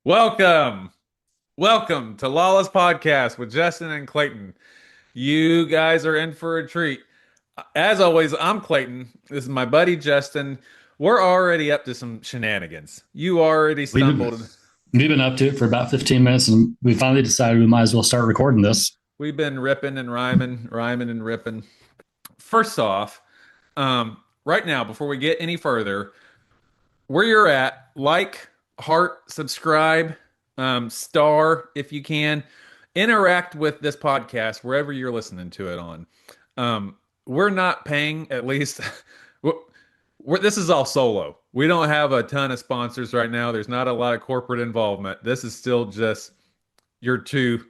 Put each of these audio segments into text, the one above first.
Welcome. Welcome to Lawless Podcast with Justin and Clayton. You guys are in for a treat. As always, I'm Clayton. This is my buddy Justin. We're already up to some shenanigans. You already We've been, stumbled. we've been up to it for about 15 minutes and we finally decided we might as well start recording this. We've been ripping and rhyming, rhyming and ripping. First off, right now, before we get any further, where you're at, like, heart, subscribe, star if you can. Interact with this podcast wherever you're listening to it on. We're not paying, at least. This is all solo. We don't have a ton of sponsors right now. There's not a lot of corporate involvement. This is still just your two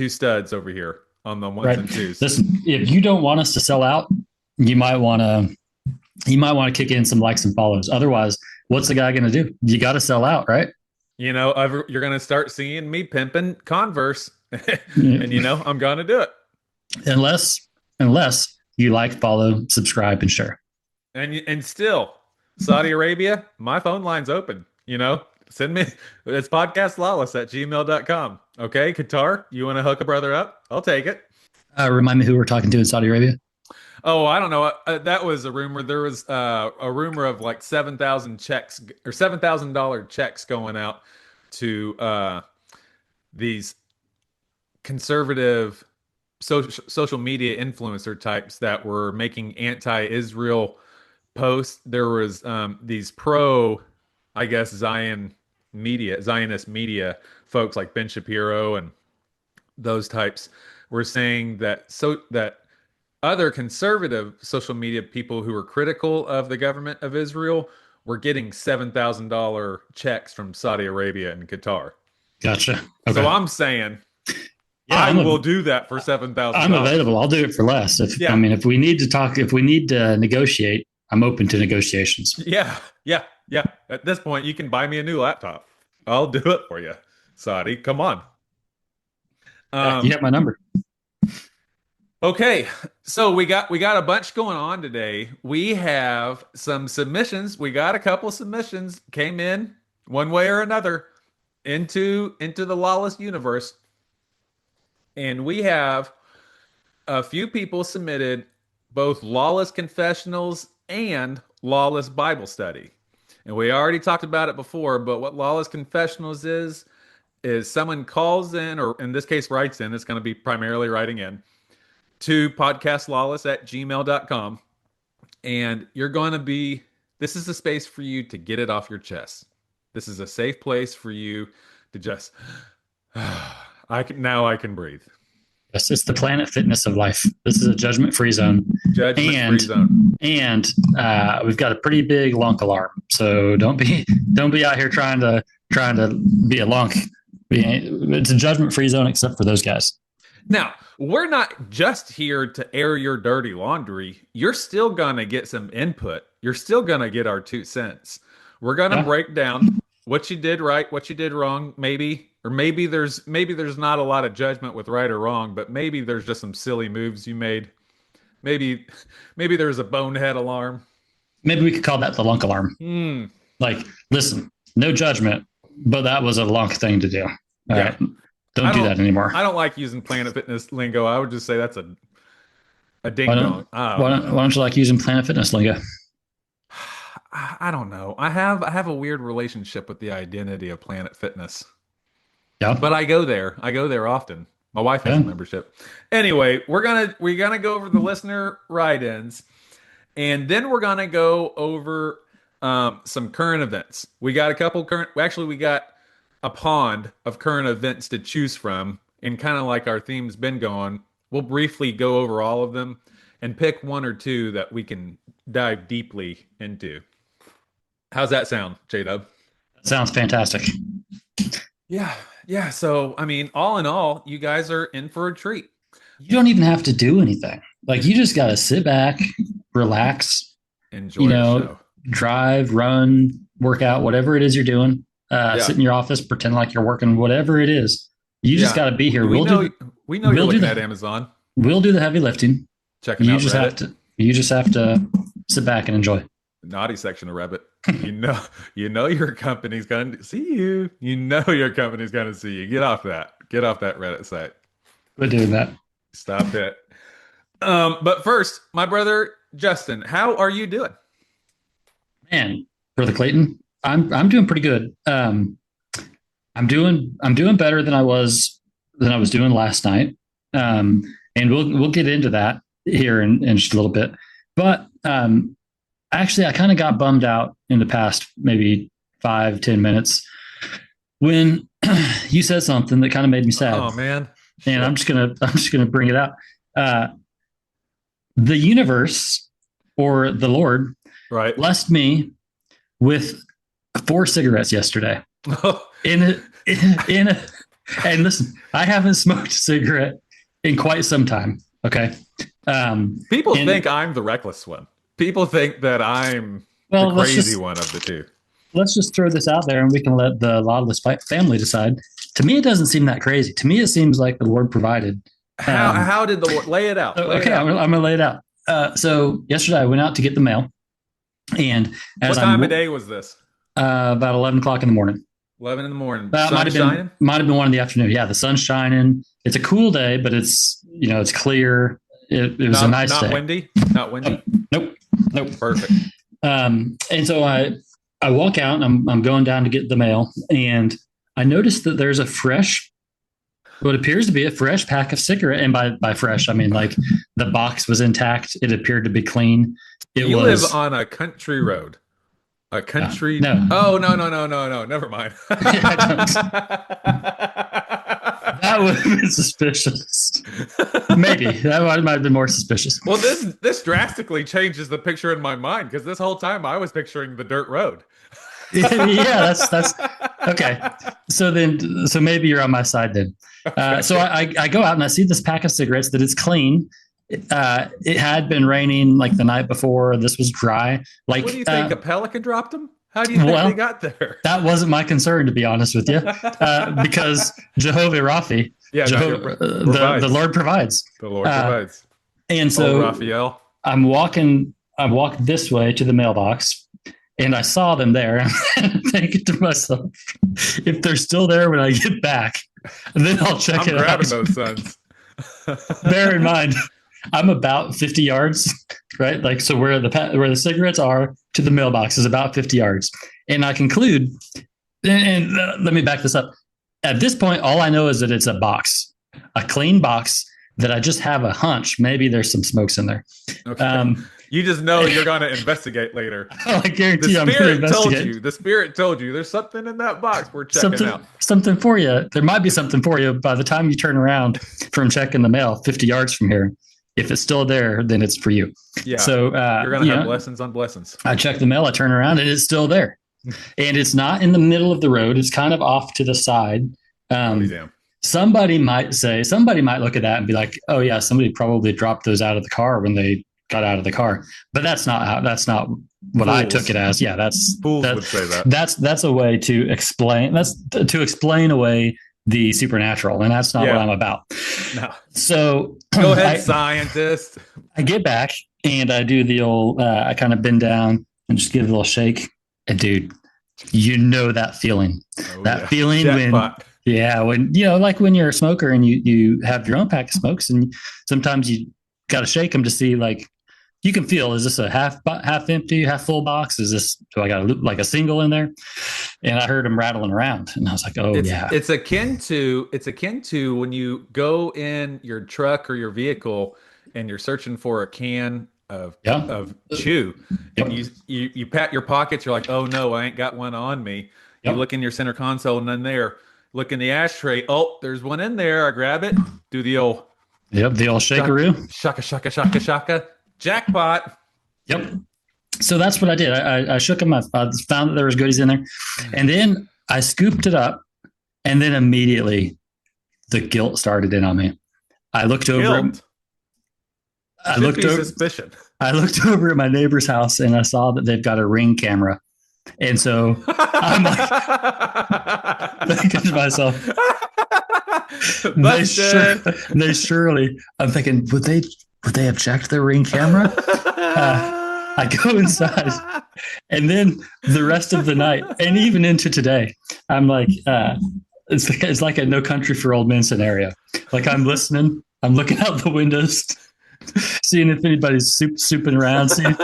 studs over here on the ones Right. and twos. Listen, if you don't want us to sell out, you might want to kick in some likes and follows. Otherwise, what's the guy going to do? You got to sell out, right? You're gonna start seeing me pimping Converse, and I'm gonna do it. Unless you like, follow, subscribe, and share. And still, Saudi Arabia, my phone line's open. Send me it's podcastlawless@gmail.com. Okay, Qatar, you want to hook a brother up? I'll take it. Remind me who we're talking to in Saudi Arabia. Oh, I don't know. That was a rumor. There was a rumor of like 7,000 checks or $7,000 checks going out to these conservative social media influencer types that were making anti-Israel posts. There was these I guess, Zionist media folks like Ben Shapiro and those types were saying that other conservative social media people who were critical of the government of Israel were getting $7,000 checks from Saudi Arabia and Qatar. Gotcha. Okay. So I'm saying, yeah, I will do that for $7,000. I'm available. I'll do it for less. If we need to talk, if we need to negotiate, I'm open to negotiations. Yeah. At this point, you can buy me a new laptop. I'll do it for you, Saudi. Come on. You have my number. Okay, so we got a bunch going on today. We have some submissions. We got a couple submissions came in one way or another into the lawless universe. And we have a few people submitted both lawless confessionals and lawless Bible study. And we already talked about it before, but what lawless confessionals is someone calls in, or in this case writes in. It's going to be primarily writing in to podcastlawless@gmail.com. And this is a space for you to get it off your chest. This is a safe place for you to just, I can breathe. Yes, it's the Planet Fitness of life. This is a judgment-free zone. Judgment-free zone. And we've got a pretty big lunk alarm. So don't be out here trying to be a lunk. It's a judgment-free zone except for those guys. Now, we're not just here to air your dirty laundry. You're still going to get some input. You're still going to get our 2 cents. We're going to break down what you did right, what you did wrong, maybe there's not a lot of judgment with right or wrong, but maybe there's just some silly moves you made. Maybe there's a bonehead alarm. Maybe we could call that the lunk alarm. Like, listen, no judgment, but that was a lunk thing to do. All right. Don't do that anymore. I don't like using Planet Fitness lingo. I would just say that's a ding dong. Why don't you like using Planet Fitness lingo? I don't know. I have a weird relationship with the identity of Planet Fitness. Yeah. But I go there. Often. My wife has a membership. Anyway, we're gonna go over the listener write-ins, and then we're gonna go over some current events. We got we got a pond of current events to choose from, and kind of like our theme's been going, we'll briefly go over all of them and pick one or two that we can dive deeply into. How's that sound, J-Dub? Sounds fantastic. Yeah. So, I mean, all in all, you guys are in for a treat. You don't even have to do anything. Like, you just got to sit back, relax, enjoy the show. Drive, run, work out, whatever it is you're doing. Sit in your office, pretend like you're working, whatever it is. You just got to be here. We know you're looking at Amazon. We'll do the heavy lifting. Checking out Reddit. You just have to sit back and enjoy. Naughty section of Reddit. You know, your company's gonna see you. You know your company's gonna see you. Get off that. Get off that Reddit site. We're doing that. Stop it. But first, my brother Justin, how are you doing? Man, Brother Clayton, I'm doing pretty good. I'm doing better than I was doing last night. And we'll get into that here in just a little bit. But actually, I kind of got bummed out in the past maybe 5-10 minutes when you said something that kind of made me sad. Oh man! And I'm just gonna bring it out. The universe or the Lord Right. blessed me with 4 cigarettes yesterday. In a, and listen, I haven't smoked a cigarette in quite some time. Okay. People think I'm the reckless one. People think that I'm the crazy one of the two. Let's just throw this out there and we can let the lawless family decide. To me, it doesn't seem that crazy. To me, it seems like the Lord provided. How did the Lord lay it out? I'm going to lay it out. So yesterday I went out to get the mail. And what time of day was this? About 11 o'clock in the morning. 11 in the morning. Might have been 1 in the afternoon. Yeah, the sun's shining. It's a cool day, but it's clear. It was a nice day. Not windy? Not windy? Nope. Perfect. And so I walk out and I'm going down to get the mail, and I noticed that there's what appears to be a fresh pack of cigarette. And by fresh, I mean like the box was intact. It appeared to be clean. You live on a country road. A country? No. Oh, no. Never mind. That would have been suspicious. Maybe. That might have been more suspicious. Well, this drastically changes the picture in my mind because this whole time I was picturing the dirt road. Yeah, that's okay. So maybe you're on my side then. Okay. So I go out and I see this pack of cigarettes that it's clean. It had been raining like the night before. This was dry. Like, what do you think? A pelican dropped them? How do you think they got there? That wasn't my concern, to be honest with you, because Jehovah Raphi, the Lord provides. The Lord provides. And so Raphael. I walked this way to the mailbox, and I saw them there. I'm thinking to myself, if they're still there when I get back, then I'll check it out. I'm grabbing those sons. Bear in mind, I'm about 50 yards, right? Like, so where the cigarettes are to the mailbox is about 50 yards. And I conclude, and let me back this up. At this point, all I know is that it's a clean box that I just have a hunch. Maybe there's some smokes in there. Okay. You just know you're going to investigate later. Oh, I guarantee I'm going to investigate. The spirit told you there's something in that box we're checking out. Something for you. There might be something for you by the time you turn around from checking the mail 50 yards from here. If it's still there, then it's for you. Yeah. So you're going to have blessings on blessings. I check the mail, I turn around, and it's still there. And it's not in the middle of the road. It's kind of off to the side. Somebody might look at that and be like, oh yeah, somebody probably dropped those out of the car when they got out of the car. But that's not what Fools. I took it as. Yeah, Fools would say that. That's a way to explain. That's to explain away the supernatural, and that's not what I'm about. No. So go ahead, scientist. I get back and I do the old. I kind of bend down and just give a little shake. And dude, you know that feeling. Feeling Jackpot. when like when you're a smoker and you have your own pack of smokes, and sometimes you got to shake them to see, like, you can feel, is this a half empty, half full box? Do I got like a single in there? And I heard them rattling around, and I was like, It's akin to when you go in your truck or your vehicle and you're searching for a can of chew, and you pat your pockets. You're like, oh no, I ain't got one on me. You look in your center console, and none there. Look in the ashtray. Oh, there's one in there. I grab it. Do the old shakaroo. Shaka. Jackpot. Yep. So that's what I did. I shook them. I found that there was goodies in there, and then I scooped it up, and then immediately the guilt started in on me. I looked over. Suspicion. I looked over at my neighbor's house, and I saw that they've got a Ring camera, and so I'm like thinking to myself, they surely. I'm thinking, would they have checked the Ring camera? I go inside And then the rest of the night, and even into today, I'm like, it's like a No Country for Old Men scenario. Like I'm listening, I'm looking out the windows, seeing if anybody's souping around, seeing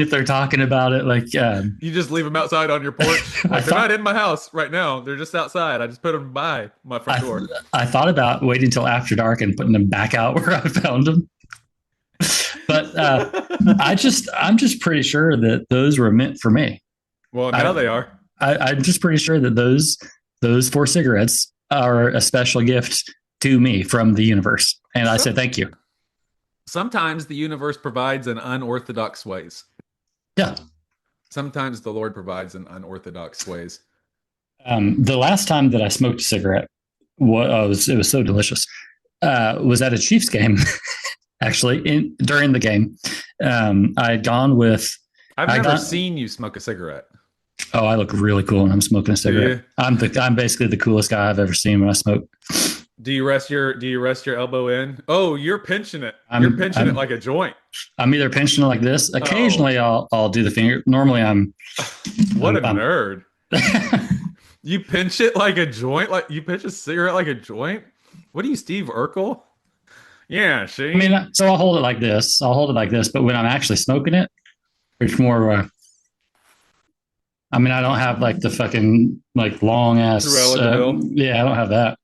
if they're talking about it. Like You just leave them outside on your porch. I Like they're not thought in my house right now. They're just outside. I just put them by my front I door. I thought about waiting until after dark and putting them back out where I found them. But I'm just pretty sure that those were meant for me. Well, now I, they are. I'm just pretty sure that those four cigarettes are a special gift to me from the universe, and I said Some, thank you. sometimes the universe provides in unorthodox ways. Yeah. Sometimes the Lord provides in unorthodox ways. The last time that I smoked a cigarette was it was so delicious. Was at a Chiefs game, actually, during the game. I had gone with. I've I never got. seen you smoke a cigarette. Oh, I look really cool when I'm smoking a Do cigarette. you? I'm basically the coolest guy I've ever seen when I smoke. Do you rest your elbow in? Oh, you're pinching it. You're I'm pinching it I'm like a joint. I'm either pinching it like this. Oh, Occasionally, I'll do the finger. Normally, what a I'm nerd. You pinch it like a joint? Like you pinch a cigarette like a joint? What are you, Steve Urkel? Yeah, I see? mean, so I'll hold it like this. I'll hold it like this. But when I'm actually smoking it, it's more of a. I mean, I don't have like the fucking like long ass. Cruella de Vil. Yeah, I don't have that.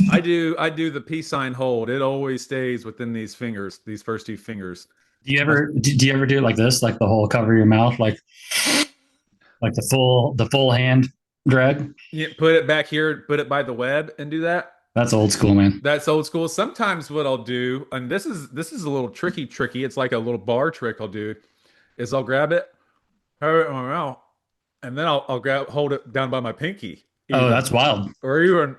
I do the peace sign hold. It always stays within these fingers, these first two fingers. I, Do you ever do it like this, like the whole cover your mouth, like the full hand drag? yeah, put it back here, put it by the web and do that. That's old school, man. That's old school. Sometimes what I'll do, and this is a little tricky. It's like a little bar trick I'll do, is I'll grab it, have it in my mouth, and then I'll hold it down by my pinky, Oh, even that's wild. or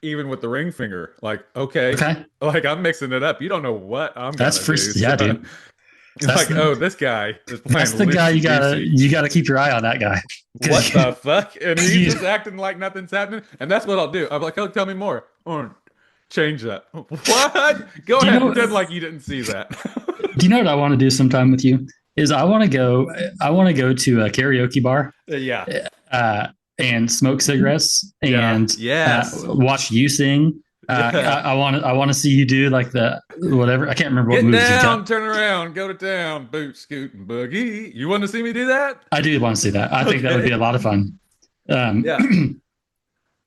even with the ring finger. Like, okay, Okay, like I'm mixing it up. You don't know what I'm that's gonna do. first. Yeah, So dude. you're That's like, the oh, this guy is that's playing the guy loosey goosey. you gotta keep your eye on that guy What because the fuck? And he's you, just acting like nothing's happening. And that's what I'll do. I'm like, oh, tell me more. Or change that. What? Go do you ahead, know pretend like you didn't see that. do you know what I want to do sometime with you? Is I want to go to a karaoke bar Yeah. uh, and smoke cigarettes Yeah. and Yes. watch you sing. Yeah. I want to see you do like the whatever. I can't remember what Get moves you've got. down, turn around, go to town, boot, scoot, and boogie. You want to see me do that? I do want to see that. I think that would be Okay. a lot of fun. Yeah.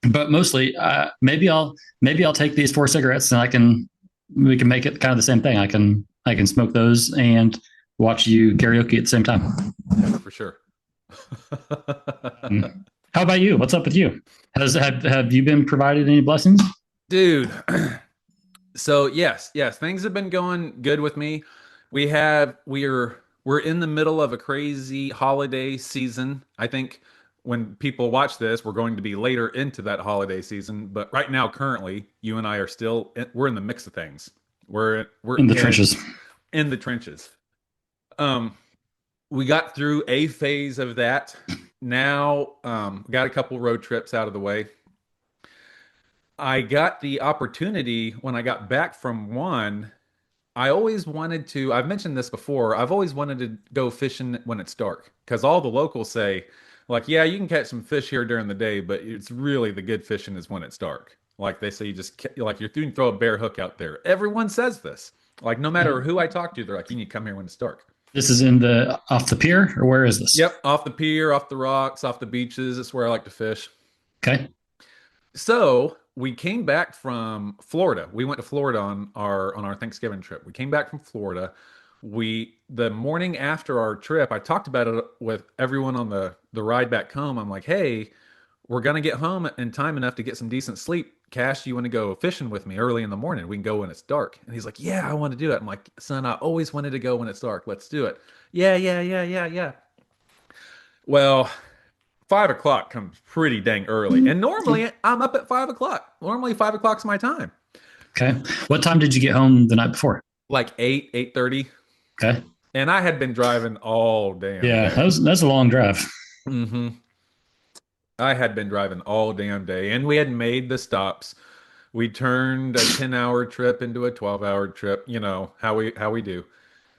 But mostly, maybe I'll take these four cigarettes and we can make it kind of the same thing. I can smoke those and watch you karaoke at the same time. Yeah, for sure. How about you? What's up with you? Have you been provided any blessings? Dude. So yes, things have been going good with me. We're in the middle of a crazy holiday season. I think when people watch this, we're going to be later into that holiday season, but right now currently, you and I are still we're in the mix of things. We're In the in trenches. in the trenches. Um we got through a phase of that. Now got a couple road trips out of the way. I got the opportunity when I got back from one. I always wanted to, I've mentioned this before, I've always wanted to go fishing when it's dark because all the locals say, like, yeah, you can catch some fish here during the day, but it's really the good fishing is when it's dark. Like they say, like you can throw a bare hook out there. Everyone says this. Like no matter who I talk to, they're like, you need to come here when it's dark. This is in the off the pier, or where is this? Yep, off the pier, off the rocks, off the beaches. That's where I like to fish. Okay. So we came back from Florida. We went to Florida on our Thanksgiving trip. We came back from Florida. The morning after our trip, I talked about it with everyone on the ride back home. I'm like, hey, we're gonna get home in time enough to get some decent sleep. Cash, you want to go fishing with me early in the morning? We can go when it's dark. And he's like, yeah, I want to do it. I'm like, son, I always wanted to go when it's dark. Let's do it. Yeah, yeah, yeah, yeah, yeah. Well, 5 o'clock comes pretty dang early. And normally I'm up at 5 o'clock. Normally 5 o'clock's my time. Okay. What time did you get home the night before? Like 8:30. Okay. And I had been driving all damn Yeah, day. that's a long drive. hmm I had been driving all damn day and we had made the stops. We turned a 10-hour trip into a 12-hour trip, you know, how we do.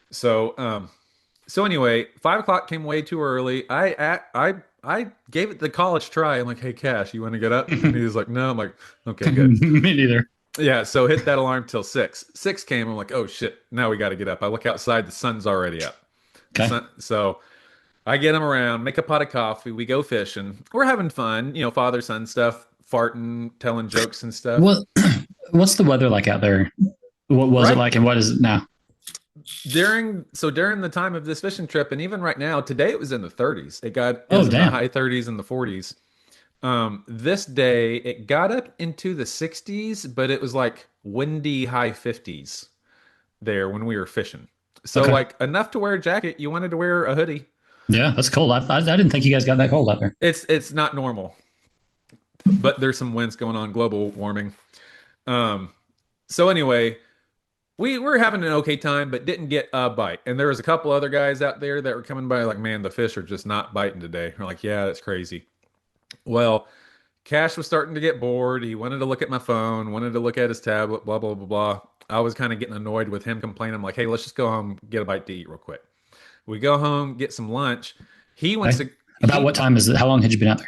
So, So anyway, 5 o'clock came way too early. I gave it the college try. I'm like, hey, Cash, you want to get up? And he was like, no. I'm like, okay, good. Me neither. Yeah. So hit that alarm till 6. 6 came. I'm like, oh shit, now we got to get up. I look outside, the sun's already up. The Okay. sun. So I get him around, make a pot of coffee. We go fishing. We're having fun, father son stuff, farting, telling jokes and stuff. What what's the weather like out there? What was it Right like and what is it now? during the time of this fishing trip, and even right now, today it was in the 30s. It Oh was in the damn. high 30s and the 40s. This day it got up into the 60s, but it was like windy high 50s there when we were fishing. So Okay. like enough to wear a jacket. You wanted to wear a hoodie. Yeah, that's cold. I didn't think you guys got that cold out there. It's not normal, but there's some winds going on, global warming. Um, so anyway, we were having an okay time, but didn't get a bite. And there was a couple other guys out there that were coming by, like, man, the fish are just not biting today. We're like, yeah, that's crazy. Well, Cash was starting to get bored. He wanted to look at my phone, wanted to look at his tablet, blah, blah, blah, blah. I was kind of getting annoyed with him complaining. I'm like, hey, let's just go home, get a bite to eat real quick. We go home, get some lunch. He wants Okay. to, About what he, time is it? How long had you been out there?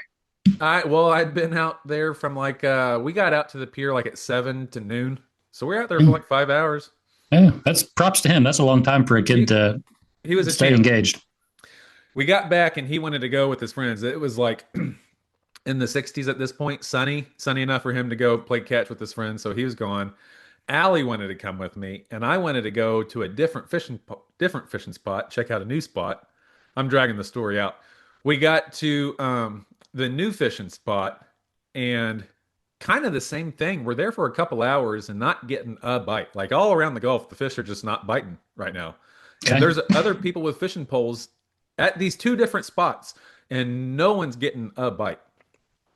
I'd been out there from like, we got out to the pier like at 7 to noon. So we are out there for like 5 hours. Yeah, that's props to him. That's a long time for a kid He, to he was a stay champ. engaged. We got back and he wanted to go with his friends. It was like in the 60s at this point, sunny enough for him to go play catch with his friends. So he was gone. Allie wanted to come with me, and I wanted to go to a different fishing spot, check out a new spot. I'm dragging the story out. We got to the new fishing spot, and kind of the same thing. We're there for a couple hours and not getting a bite. Like all around the Gulf, the fish are just not biting right now. And Okay. there's other people with fishing poles at these two different spots, and no one's getting a bite,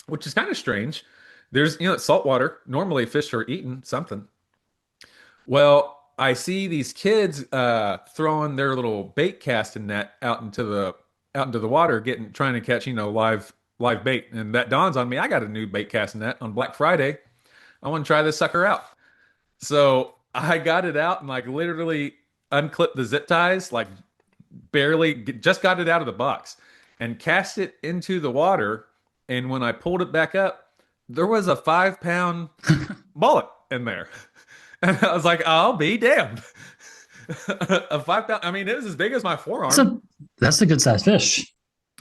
which is kind of strange. There's, it's saltwater. Normally, fish are eating something. Well, I see these kids throwing their little bait casting net out into the water, trying to catch live bait, and that dawns on me. I got a new bait casting net on Black Friday. I want to try this sucker out. So I got it out and like literally unclipped the zip ties, like just got it out of the box and cast it into the water. And when I pulled it back up, there was a 5 pound mullet in there. And I was like, I'll be damned. A 5 pound, I mean, it was as big as my That's forearm. a that's a good sized fish.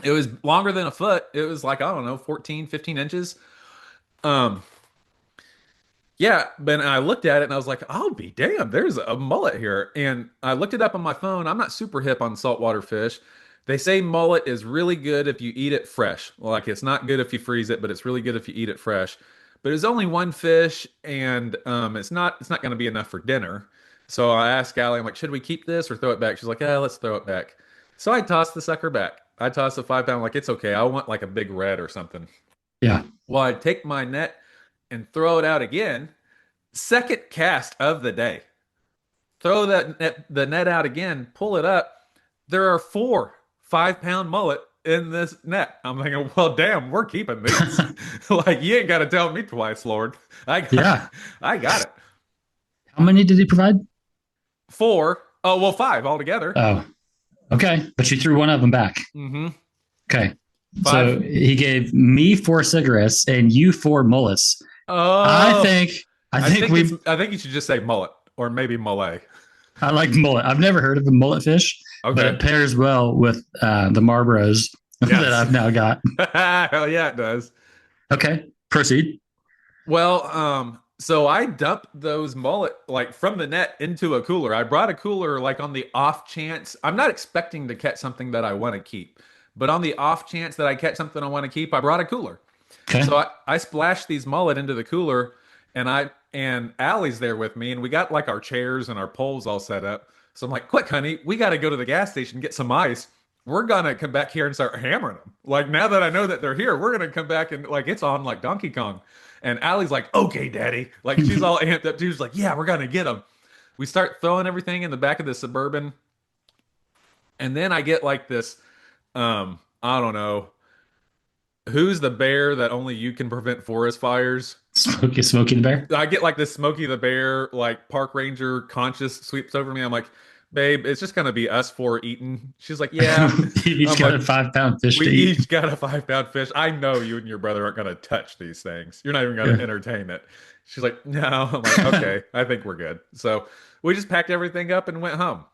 It was longer than a foot. It was like, I don't know, 14, 15 inches. Um, yeah, but I looked at it and I was like, I'll be damned, there's a mullet here. And I looked it up on my phone. I'm not super hip on saltwater fish. They say mullet is really good if you eat it fresh. Like it's not good if you freeze it, but it's really good if you eat it fresh. But it's only one fish, and it's not going to be enough for dinner. So I asked Allie, I'm like, should we keep this or throw it back? She's like, yeah, let's throw it back. So I tossed the sucker back. I tossed the 5 pound, like it's okay. I want like a big red or something. Yeah. Well, I take my net and throw it out again. Second cast of the day. Throw the net out again, pull it up. There are 4 5 pound mullet in this net. I'm thinking, well, damn, we're keeping these. Like, you ain't got to tell me twice, Lord. I got, Yeah. I got it. How many did he provide? Four. Oh, well, five altogether. Oh, okay. But you threw one of them back. Mm-hmm. Okay. So Five. he gave me 4 cigarettes and you 4 mullets. I Oh, think I I think think it's. we I think you should just say mullet or maybe Malay. I like mullet. I've never heard of a mullet fish, but Okay. it pairs well with the Marlboros that Yes. I've now got. Hell yeah, it does. Okay, proceed. Well, so I dumped those mullet like from the net into a cooler. I brought a cooler like on the off chance. I'm not expecting to catch something that I want to keep, but on the off chance that I catch something I want to keep, I brought a cooler. Okay. So I splashed these mullet into the cooler, and Allie's there with me, and we got like our chairs and our poles all set up. So I'm like, quick, honey, we got to go to the gas station get some ice. We're gonna come back here and start hammering them. Like now that I know that they're here, we're gonna come back and like it's on like Donkey Kong. And Allie's like, okay, daddy. Like she's all amped up too. She's like, yeah, we're gonna get them. We start throwing everything in the back of the Suburban, and then I get like this, I don't know, who's the bear that only you can prevent forest fires? Smokey the Bear. I get like this Smokey the Bear, like park ranger conscious sweeps over me. I'm like, babe, it's just gonna be us four eating. She's like, yeah. You each I'm got like, a 5 pound fish we to eat. each got a 5 pound fish. I know you and your brother aren't gonna touch these things. You're not even gonna Yeah. entertain it. She's like, no. I'm like, okay, I think we're good. So we just packed everything up and went home.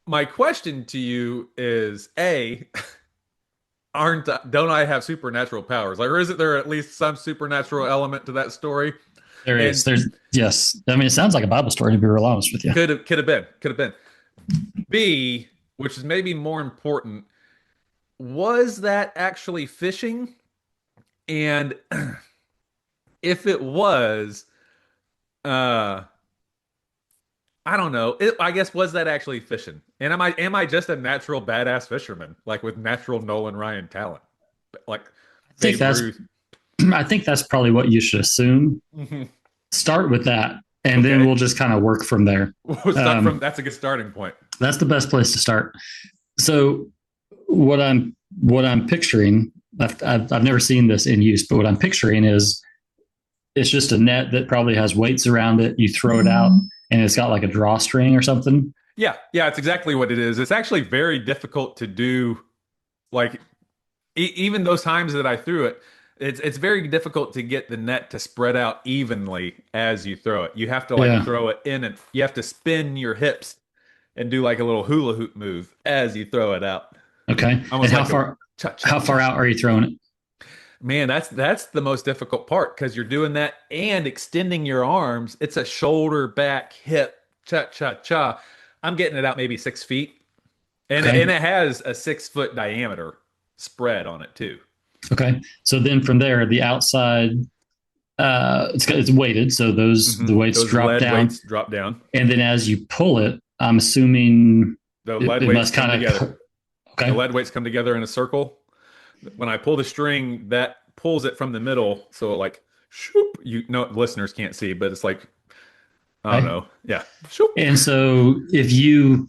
My question to you is, A, aren't don't I have supernatural powers? Like, or is it there at least some supernatural element to that story? There is. And There's yes. I mean, it sounds like a Bible story to be real honest with you. could have been. B, which is maybe more important, was that actually fishing? And if it was, uh, I don't know. I guess was that actually fishing? And am I just a natural badass fisherman, like with natural Nolan Ryan talent, like I think Babe that's Ruth? I think that's probably what you should assume. Mhm. Start with that, and then Okay, we'll just kind of work from there. we'll start from Um, that's a good starting point. that's the best place to start. So what I'm picturing, I've never seen this in use, but what I'm picturing is it's just a net that probably has weights around it. You throw it out, and it's got like a drawstring or something. Yeah, yeah, it's exactly what it is. It's actually very difficult to do. Like even those times that I threw it, it's very difficult to get the net to spread out evenly as you throw it. You have to like Yeah. throw it in and you have to spin your hips and do like a little hula hoop move as you throw it out. Okay. And Almost how like a far cha cha how far cha. out are you throwing it? Man, that's the most difficult part because you're doing that and extending your arms. It's a shoulder, back, hip, cha cha cha. I'm getting it out maybe 6 feet. And Okay. it has a 6 foot diameter spread on it too. Okay. So then from there, the outside, it's weighted, so the weights Those drop lead down, weights drop down. and then as you pull it, I'm assuming The it, lead it weights must come kind together. of. The Okay. lead weights come together in a circle. When I pull the string, that pulls it from the middle. So it like, shoop, you know, listeners can't see, but it's like, I don't Okay. know. Yeah. Shoop. And so if you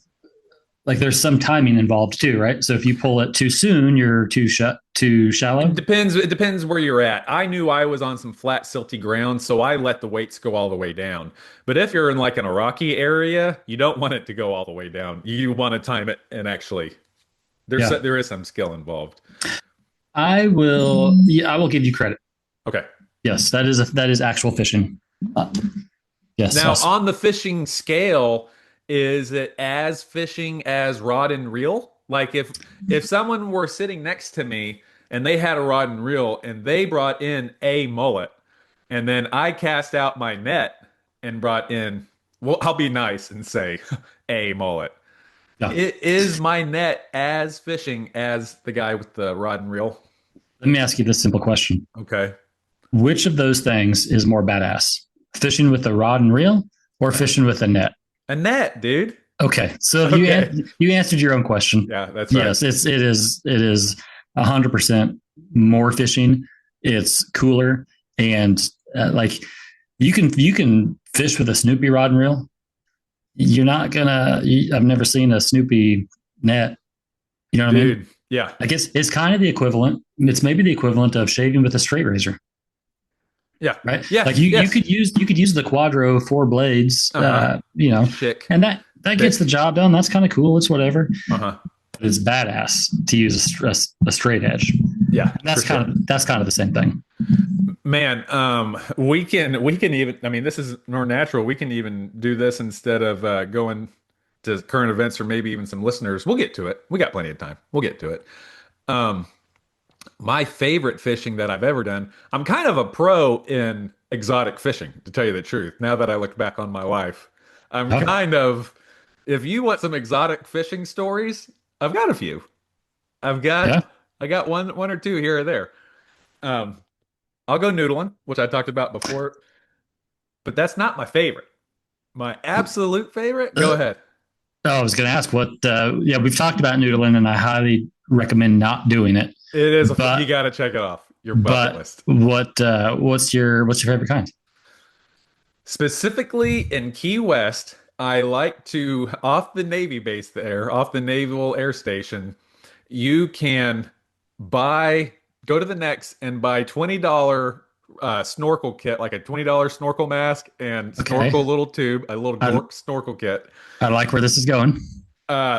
like, there's some timing involved too, right? So if you pull it too soon, you're too It shallow. depends. It depends where you're at. I knew I was on some flat, silty ground, so I let the weights go all the way down. But if you're in like in a rocky area, you don't want it to go all the way down. You want to time it and actually Yeah. there is some skill involved. I will. Yeah, I will give you credit. Okay. Yes, that is actual fishing. Uh, yes. Now, on the fishing scale, is it as fishing as rod and reel? Like if someone were sitting next to me and they had a rod and reel and they brought in a mullet, and then I cast out my net and brought in, well, I'll be nice and say a mullet. Yeah. It is my net as fishing as the guy with the rod and reel. Let me ask you this simple question: Okay. which of those things is more badass? Fishing with a rod and reel, or fishing with a net? A net, dude. Okay, so Okay. you answered your own question. Yeah, that's right. Yes, it is 100% more fishing. It's cooler, and like you can fish with a Snoopy rod and reel. You're not gonna. I've never seen a Snoopy net. You know what I mean? Dude. Yeah. I guess it's kind of the equivalent. It's maybe the equivalent of shaving with a straight razor, Yeah. right? Like Yes. you Yes. could use the Quadro 4 blades, Uh-huh. Chick. and that gets the job done. That's kind of cool. It's whatever. Uh-huh. But it's badass to use a straight edge. Yeah, And for sure. that's kind of the same thing. Man, we can even, I mean, this is more natural. We can even do this instead of going to current events or maybe even some listeners. We'll get to it. We got plenty of time. We'll get to it. Um, my favorite fishing that I've ever done, I'm kind of a pro in exotic fishing, to tell you the truth. Now that I look back on my life, I'm Okay. kind of, if you want some exotic fishing stories, I've got a few. I've got Yeah. I got one or two here or there. Um, I'll go noodling, which I talked about before, but that's not my favorite. My absolute favorite? Go Uh, ahead. I was going to ask what. Yeah, we've talked about noodling, and I highly recommend not doing it. It is you But got to check it off your bucket but list. what's your favorite kind? Specifically in Key West, I like to off the Navy base there, off the Naval Air Station, you can buy go to the next and buy $20 snorkel kit, like a $20 snorkel mask and Okay. snorkel little tube, a little I, dork snorkel kit. I like where this is going.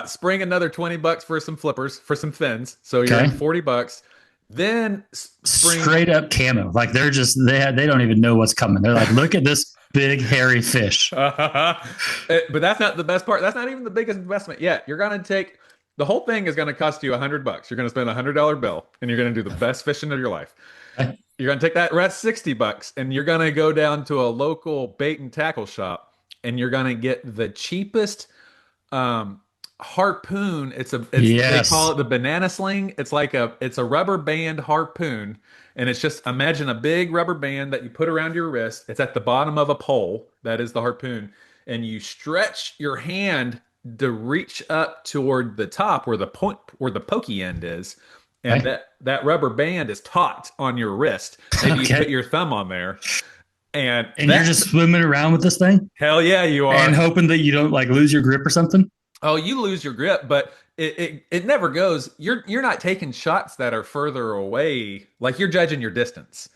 Spring another 20 bucks for some flippers, for some fins. So you're Okay. in 40 bucks. Then spring. Straight up camo. Like they're just they don't even know what's coming. They're like, look at this big hairy fish. But that's not the best part. That's not even the biggest investment yet. You're going to take the whole thing is going to cost you $100. You're going to spend $100 bill and you're going to do the best fishing of your life. Okay. You're going to take that rest $60 and you're going to go down to a local bait and tackle shop and you're going to get the cheapest um, harpoon. They call Yes. it the banana sling. It's a rubber band harpoon, and it's just imagine a big rubber band that you put around your wrist. It's at the bottom of a pole. That is the harpoon, and you stretch your hand to reach up toward the top where the point where the pokey end is. And Okay. that rubber band is taut on your wrist. Maybe you put Okay. your thumb on there, and And you're that just swimming around with this thing hell yeah, you and are. hoping that you don't like lose your grip or something. Oh, you lose your grip, but it never goes. You're not taking shots that are further away. Like you're judging your distance.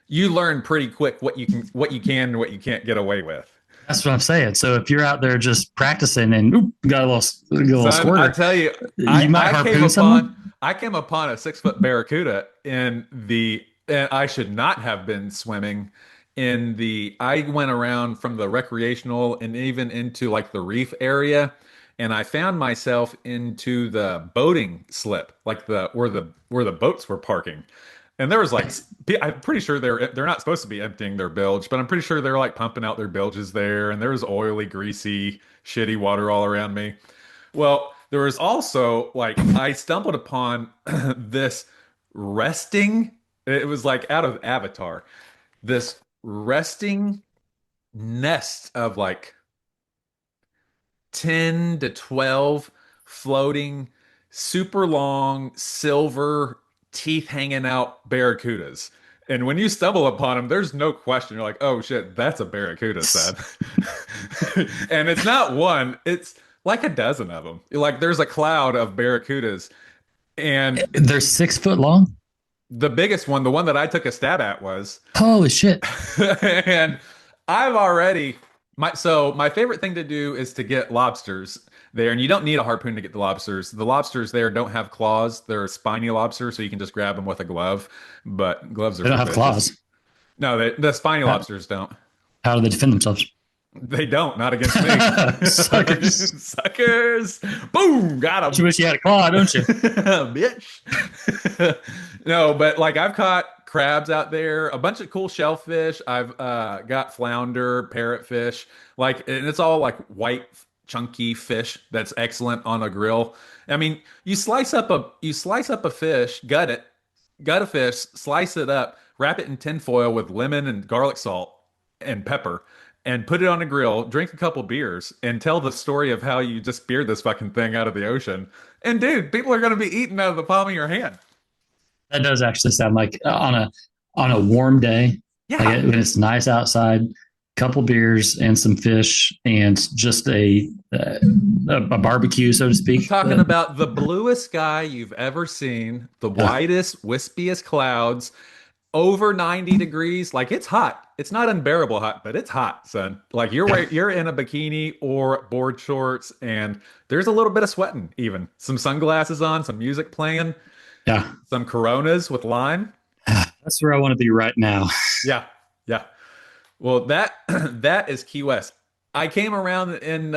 You learn pretty quick what you can and what you can't get away with. That's what I'm saying. So if you're out there just practicing and oop, got a little Son, I squirter, tell you, you might I came harpoon someone. upon a 6 foot barracuda in the and I should not have been swimming in the I went around from the recreational and even into like the reef area and I found myself into the boating slip like the boats were parking and there was like I'm pretty sure they're not supposed to be emptying their bilge but I'm pretty sure they're like pumping out their bilges there and there was oily greasy shitty water all around me. Well, there was also like I stumbled upon this resting. It was like out of Avatar. This resting nest of like 10 to 12 floating, super long, silver, teeth hanging out barracudas. And when you stumble upon them, there's no question. You're like, oh shit, that's a barracuda, son. And it's not one, it's like a dozen of them. Like there's a cloud of barracudas. And They're 6 foot long. the biggest one, the one that I took a stab at was Holy shit! and I've already my favorite thing to do is to get lobsters there, and you don't need a harpoon to get the lobsters. The lobsters there don't have claws; they're spiny lobsters, so you can just grab them with a glove. But gloves are They don't for have bitches. claws. No, the spiny How, lobsters don't. how do they defend themselves? They don't. Not against me. Suckers. Suckers! Boom! Got You them. wish you had a claw, don't you? Bitch. No, but like I've caught crabs out there, a bunch of cool shellfish. I've got flounder, parrotfish, like, and it's all like white, chunky fish that's excellent on a grill. I mean, you slice up a fish, gut a fish, slice it up, wrap it in tinfoil with lemon and garlic salt and pepper. And put it on a grill, drink a couple beers, and tell the story of how you just speared this fucking thing out of the ocean. And dude, people are going to be eating out of the palm of your hand. That does actually sound like on a warm day, Yeah. when it's nice outside, couple beers and some fish and just a barbecue, so to I'm speak. talking about the bluest sky you've ever seen, the whitest, wispiest clouds, over 90 degrees. Like it's hot. It's not unbearable hot, but it's hot, son. Like you're in a bikini or board shorts, and there's a little bit of sweating, even. Some sunglasses on, some music playing, Yeah, some Coronas with lime. that's where I want to be right now. Yeah, yeah. Well, that that is Key West. I came around and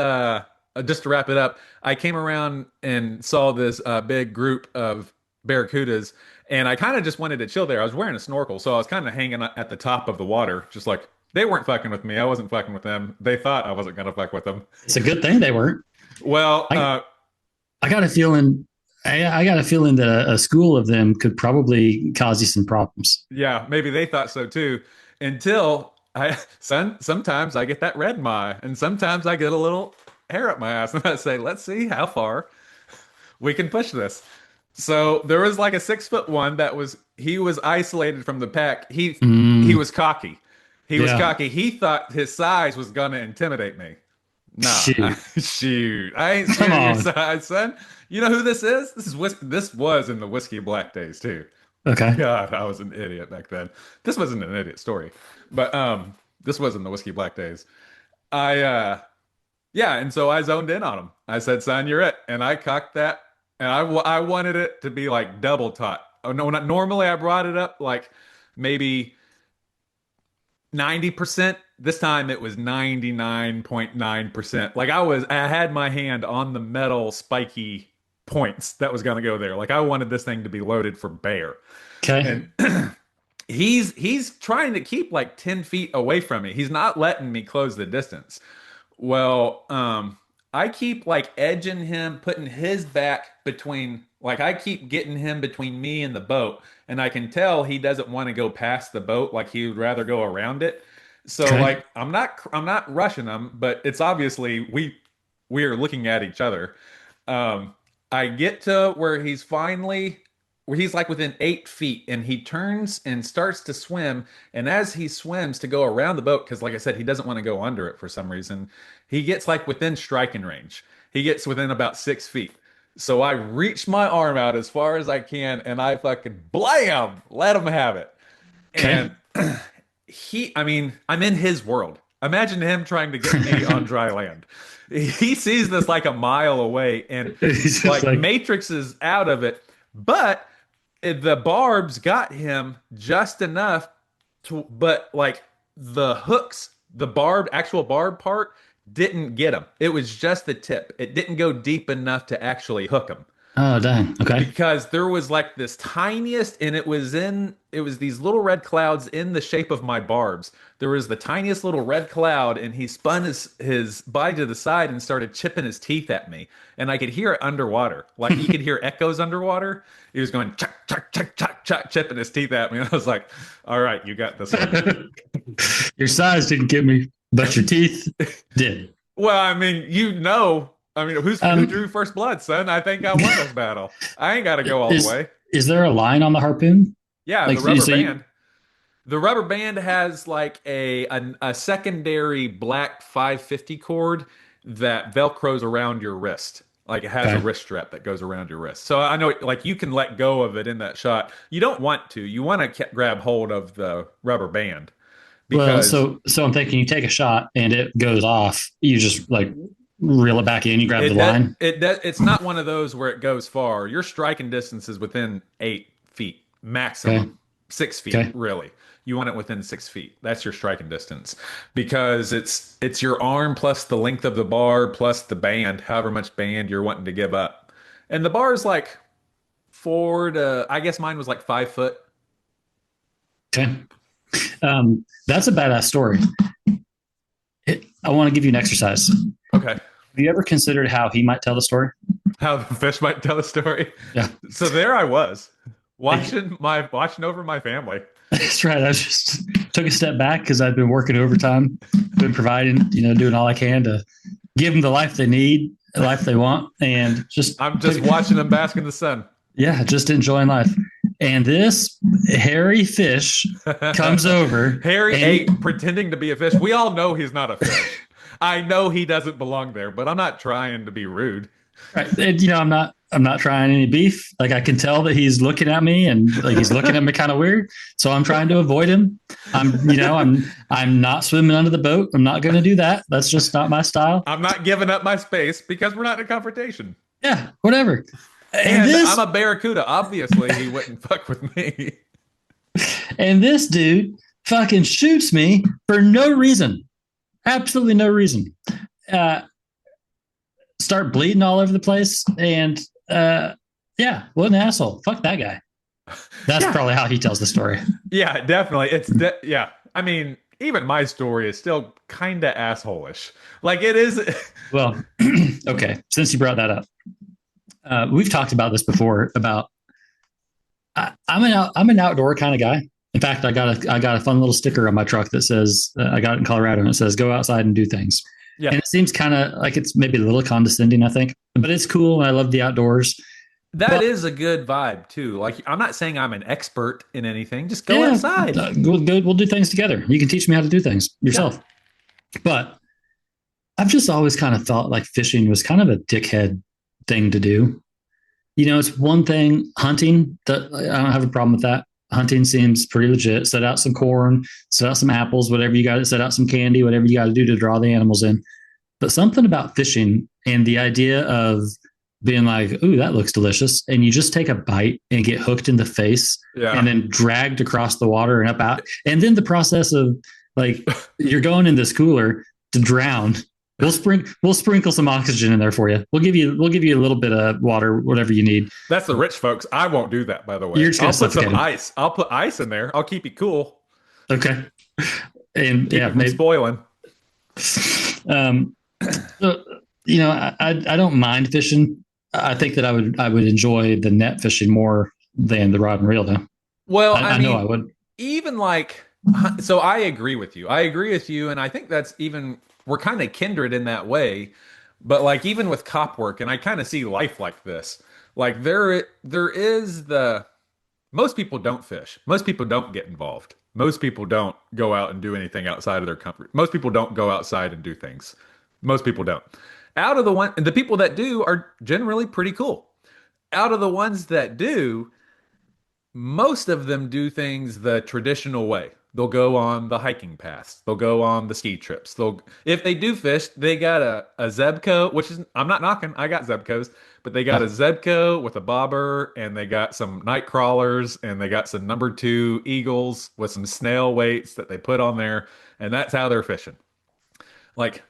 just to wrap it up, I came around and saw this big group of barracudas, and I kind of just wanted to chill there. I was wearing a snorkel, so I was kind of hanging at the top of the water, just like they weren't fucking with me. I wasn't fucking with them. They thought I wasn't gonna fuck with them. It's a good thing they weren't. Well, I I got a feeling. I got a feeling that a school of them could probably cause you some problems. yeah, maybe they thought so too. Until sometimes I get that red in my eye, and sometimes I get a little hair up my ass, and I say, "Let's see how far we can push this." So there was like a 6 foot one that he was isolated from the pack. He Mm, was cocky. He was yeah. cocky. He thought his size was gonna intimidate me. Nah, Shoot. shoot, I ain't Come scared of your on. size, son. You know who this is? This was in the whiskey black days too. Okay. God, I was an idiot back then. This wasn't an idiot story, but this wasn't the Whiskey Black days. I Yeah, and so I zoned in on him. I said, "Son, you're it," and I cocked that, and I wanted it to be like double tot. Oh no, normally I brought it up like maybe 90%. This time it was 99.9%. Like I had my hand on the metal spiky points that was going to go there. Like I wanted this thing to be loaded for bear. Okay. And he's trying to keep like 10 feet away from me. He's not letting me close the distance. Well, I keep like edging him, putting his back between, like I keep getting him between me and the boat, and I can tell he doesn't want to go past the boat, like he would rather go around it. So Okay. like I'm not rushing him, but it's obviously we are looking at each other. I get to where he's like within 8 feet, and he turns and starts to swim. And as he swims to go around the boat, because like I said, he doesn't want to go under it for some reason, he gets like within striking range. He gets within about 6 feet. So I reach my arm out as far as I can, and I fucking blam, let him have it. Okay. And I mean, I'm in his world. Imagine him trying to get me on dry land. He sees this like a mile away, and He's just like like, Matrix is out of it, but the barbs got him just enough to, but like the hooks, the actual barb part didn't get him. It was just the tip. It didn't go deep enough to actually hook him oh, dang. Okay. because there was like this tiniest, and it was these little red clouds in the shape of my barbs. There was the tiniest little red cloud, and he spun his body to the side and started chipping his teeth at me, and I could hear it underwater, like you could hear echoes underwater. He was going chuck chuck chuck chuck chuck, chipping his teeth at me, and I was like, all right, you got this one. Your size didn't get me, but your teeth did. Well, I mean, I mean, who Um, drew first blood, son? I think I won this battle. I ain't got to go all the is way. is there a line on the harpoon? Yeah, Like the so you rubber say, band. The rubber band has like a secondary black 550 cord that velcros around your wrist. Like it has a okay. wrist strap that goes around your wrist. So I know like you can let go of it in that shot. You don't want to. You want to grab hold of the rubber band Well, because so I'm thinking you take a shot and it goes off. You just like reel it back in. You grab the line. it's not one of those where it goes far. Your striking distance is within 8 feet Okay. maximum, 6 feet Okay. really. You want it within 6 feet. That's your striking distance because it's your arm plus the length of the bar plus the band, however much band you're wanting to give up. And the bar is like I guess mine was like 5 foot. Okay. That's a badass story. I want to give you an exercise. Okay. Have you ever considered how he might tell the story? How the fish might tell a story. Yeah. So there I was Like, watching over my family. that's right. I just took a step back because I've been working overtime, been providing, doing all I can to give them the life they need, the life they want, and I'm just watching them bask in the sun. yeah, just enjoying life. And this hairy fish comes over Harry and ate pretending to be a fish. We all know he's not a fish. I know he doesn't belong there, but I'm not trying to be rude. right, and, I'm not trying any beef. Like I can tell that he's looking at me and like he's looking at me kind of weird. So I'm trying to avoid him. I'm not swimming under the boat. I'm not going to do that. That's just not my style. I'm not giving up my space because we're not in a confrontation. Yeah, whatever. And And I'm this a barracuda. Obviously, he wouldn't fuck with me. and this dude fucking shoots me for no reason. Absolutely no reason. Uh, Start bleeding all over the place. And yeah, what an asshole. Fuck that guy. That's Yeah, probably how he tells the story. yeah, definitely. Yeah. I mean, even my story is still kind of assholish. Like it is. Well, okay. Since you brought that up, we've talked about this before. About I'm an outdoor kind of guy. In fact, I got a fun little sticker on my truck that says I got it in Colorado, and it says "Go outside and do things." Yeah, And it seems kind of like it's maybe a little condescending, I think, but it's cool. And I love the outdoors. that But is a good vibe too. Like I'm not saying I'm an expert in anything. Just go yeah, outside. we'll do things together. You can teach me how to do things Yeah. yourself. But I've just always kind of thought like fishing was kind of a dickhead thing to do. It's one thing hunting that I don't have a problem with that. Hunting seems pretty legit. Set out some corn, set out some apples, whatever you got to set out some candy, whatever you got to do to draw the animals in. But something about fishing and the idea of being like, ooh, that looks delicious. And you just take a bite and get hooked in the face and Yeah. then dragged across the water and up out. And then the process of like, you're going in this cooler to drown. We'll sprinkle some oxygen in there for you. We'll give you a little bit of water, whatever you need. That's the rich folks. I won't do that, by the way. You're just gonna I'll put suffocate some them. ice. I'll put ice in there. I'll keep it cool. Okay. And Keep yeah, it from maybe spoiling. um so, I don't mind fishing. I think that I would enjoy the net fishing more than the rod and reel though. Well, I I know I mean, would. even like, so I agree with you. I agree with you, and I think that's even we're kind of kindred in that way. But like even with cop work, and I kind of see life like this. Like there is the most people don't fish. Most people don't get involved. Most people don't go out and do anything outside of their comfort. Most people don't go outside and do things. Most people don't. Out of the people that do are generally pretty cool. Out of the ones that do, most of them do things the traditional way. They'll go on the hiking paths. They'll go on the ski trips. If they do fish, they got a Zebco, which is, I'm not knocking, I got Zebcos, but they got a Yeah. Zebco with a bobber, and they got some night crawlers, and they got some number two eagles with some snail weights that they put on there, and that's how they're fishing. Like,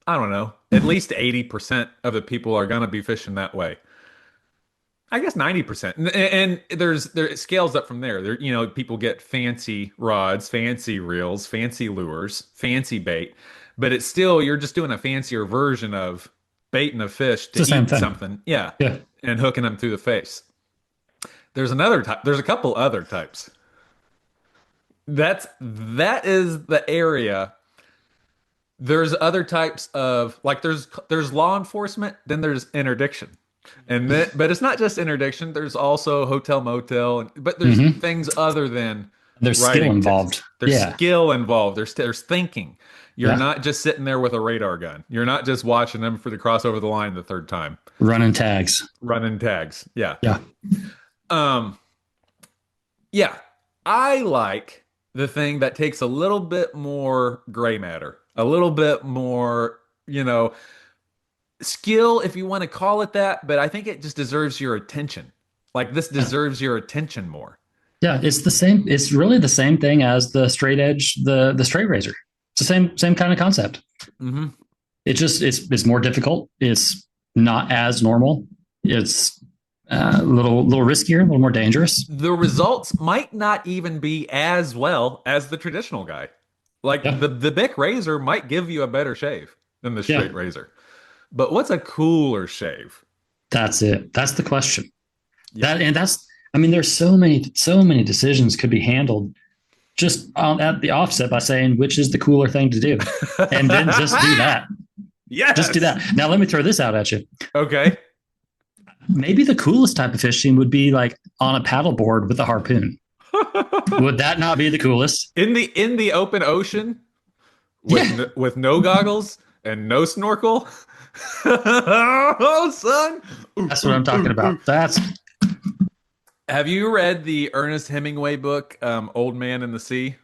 I don't know, at least 80% of the people are gonna be fishing that way. I guess 90%. And there it scales up from there. People get fancy rods, fancy reels, fancy lures, fancy bait, but it's still you're just doing a fancier version of baiting a fish It's the to same eat thing. something. Yeah. Yeah. And hooking them through the face. There's another type. There's a couple other types. That is the area. There's other types of like there's law enforcement, then there's interdiction. But it's not just interdiction. There's also hotel motel, but there's Hmm. things other than There's skill writing involved. tickets. There's Yeah. skill involved. There's thinking. You're Yeah. not just sitting there with a radar gun. You're not just watching them for the cross over the line the third time, Running tags. running tags. Yeah. Yeah. Um. Yeah. I like the thing that takes a little bit more gray matter, a little bit more, skill, if you want to call it that, but I think it just deserves your attention. Like this Yeah. deserves your attention more. Yeah. It's the same. It's really the same thing as the straight edge, the straight razor. It's the same kind of concept. Hmm. It's more difficult. It's not as normal. It's a little riskier, a little more dangerous. The results might not even be as well as the traditional guy. Like Yeah. the Bic razor might give you a better shave than the Yeah. straight razor. But what's a cooler shave? That's it. That's the question. Yeah. That's I mean, there's so many decisions could be handled just at the offset by saying which is the cooler thing to do, and then just do that. Just do Yes. that. Now let me throw this out at you. Okay. Maybe the coolest type of fishing would be like on a paddleboard with a harpoon. Would that not be the coolest? In the open ocean Yeah, with no goggles and no snorkel. Oh, son. Ooh, that's what ooh, I'm talking ooh, ooh. about. That's Have you read the Ernest Hemingway book, Old Man in the Sea?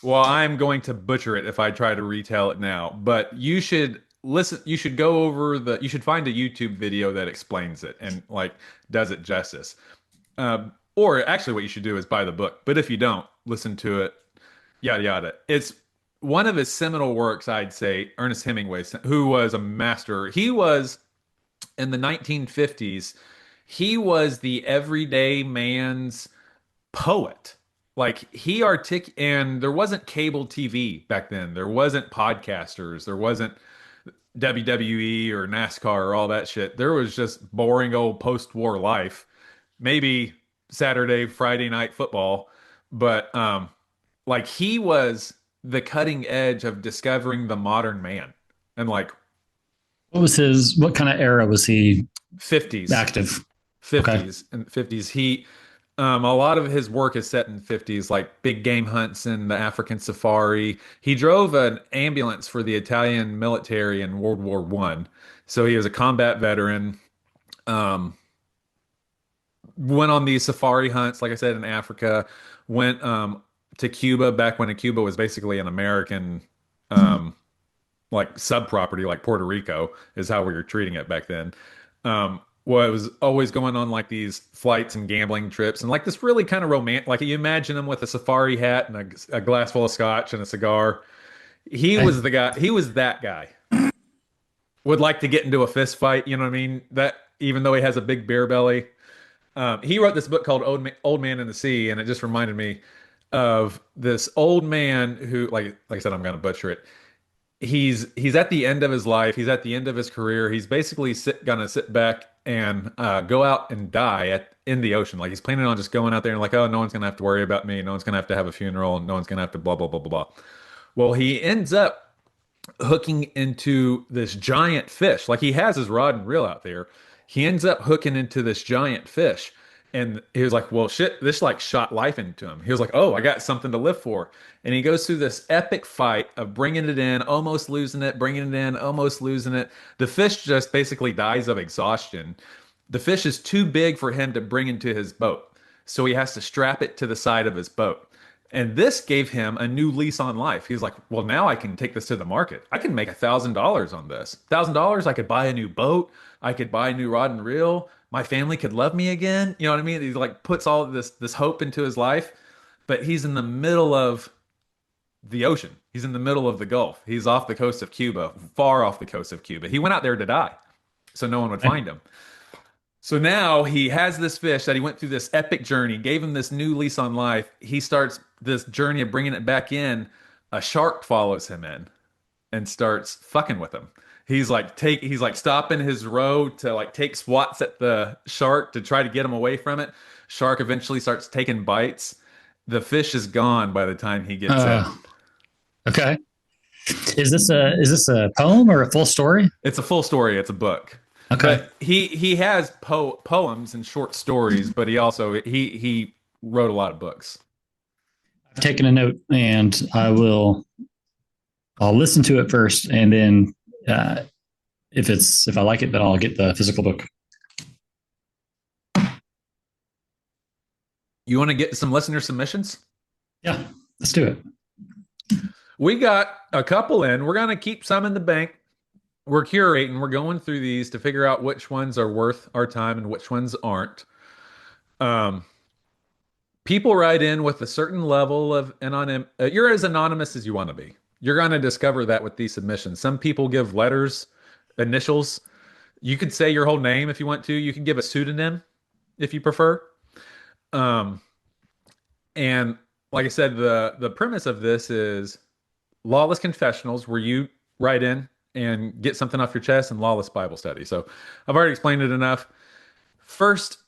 Well, I'm going to butcher it if I try to retell it now, but you should listen. You should go over you should find a YouTube video that explains it and like does it justice. Or actually, what you should do is buy the book. But if you don't, listen to it. Yada yada. It's one of his seminal works, I'd say. Ernest Hemingway, who was a master. He was in the 1950s. He was the everyday man's poet. Like and there wasn't cable TV back then. There wasn't podcasters. There wasn't WWE or NASCAR or all that shit. There was just boring old post-war life. Maybe Saturday, Friday night football, but like he was the cutting edge of discovering the modern man and like what kind of era was he 50s. active? Okay. 50s and 50s. A lot of his work is set in 50s, like big game hunts and the African safari. He drove an ambulance for the Italian military in World War One, so he was a combat veteran. Um, went on these safari hunts, like I said, in Africa, went to Cuba back when Cuba was basically an American like sub property, like Puerto Rico is how we were treating it back then. Was always going on like these flights and gambling trips and like this really kind of romantic, like you imagine him with a safari hat and a glass full of scotch and a cigar. He Okay. was the guy, he was that guy. Would like to get into a fist fight, you know what I mean? That even though he has a big beer belly. He wrote this book called Old Man in the Sea, and it just reminded me of this old man who, like I said, I'm gonna butcher it. He's at the end of his life. He's at the end of his career. He's basically gonna sit back and go out and die in the ocean. Like he's planning on just going out there and like, oh, no one's gonna have to worry about me. No one's gonna have to have a funeral. No one's gonna have to blah blah blah blah blah. Well, he ends up hooking into this giant fish. Like he has his rod and reel out there. He ends up hooking into this giant fish. And he was like, well, shit, this like shot life into him. He was like, oh, I got something to live for. And he goes through this epic fight of bringing it in, almost losing it, bringing it in, almost losing it. The fish just basically dies of exhaustion. The fish is too big for him to bring into his boat. So he has to strap it to the side of his boat. And this gave him a new lease on life. He was like, well, now I can take this to the market. I can make $1,000 on this. $1,000, I could buy a new boat. I could buy a new rod and reel. My family could love me again. You know what I mean? He like puts all of this hope into his life, but he's in the middle of the ocean. He's in the middle of the Gulf. He's off the coast of Cuba, far off the coast of Cuba. He went out there to die, so no one would Okay. find him. So now he has this fish that he went through this epic journey, gave him this new lease on life. He starts this journey of bringing it back in. A shark follows him in and starts fucking with him. He's like stopping his row to like take swats at the shark to try to get him away from it. Shark eventually starts taking bites. The fish is gone by the time he gets in. Uh, okay. Is this a poem or a full story? It's a full story, it's a book. Okay. But he has poems and short stories, but he wrote a lot of books. I've taken a note, and I'll listen to it first, and then uh, if I like it, then I'll get the physical book. You want to get some listener submissions? Yeah, let's do it. We got a couple in. We're gonna keep some in the bank. We're curating. We're going through these to figure out which ones are worth our time and which ones aren't. Um, People write in with a certain level of anonym. You're as anonymous as you want to be. You're going to discover that with these submissions. Some people give letters, initials. You could say your whole name if you want to. You can give a pseudonym if you prefer. Um, and like I said, the premise of this is lawless confessionals, where you write in and get something off your chest, and lawless Bible study. So I've already explained it enough. First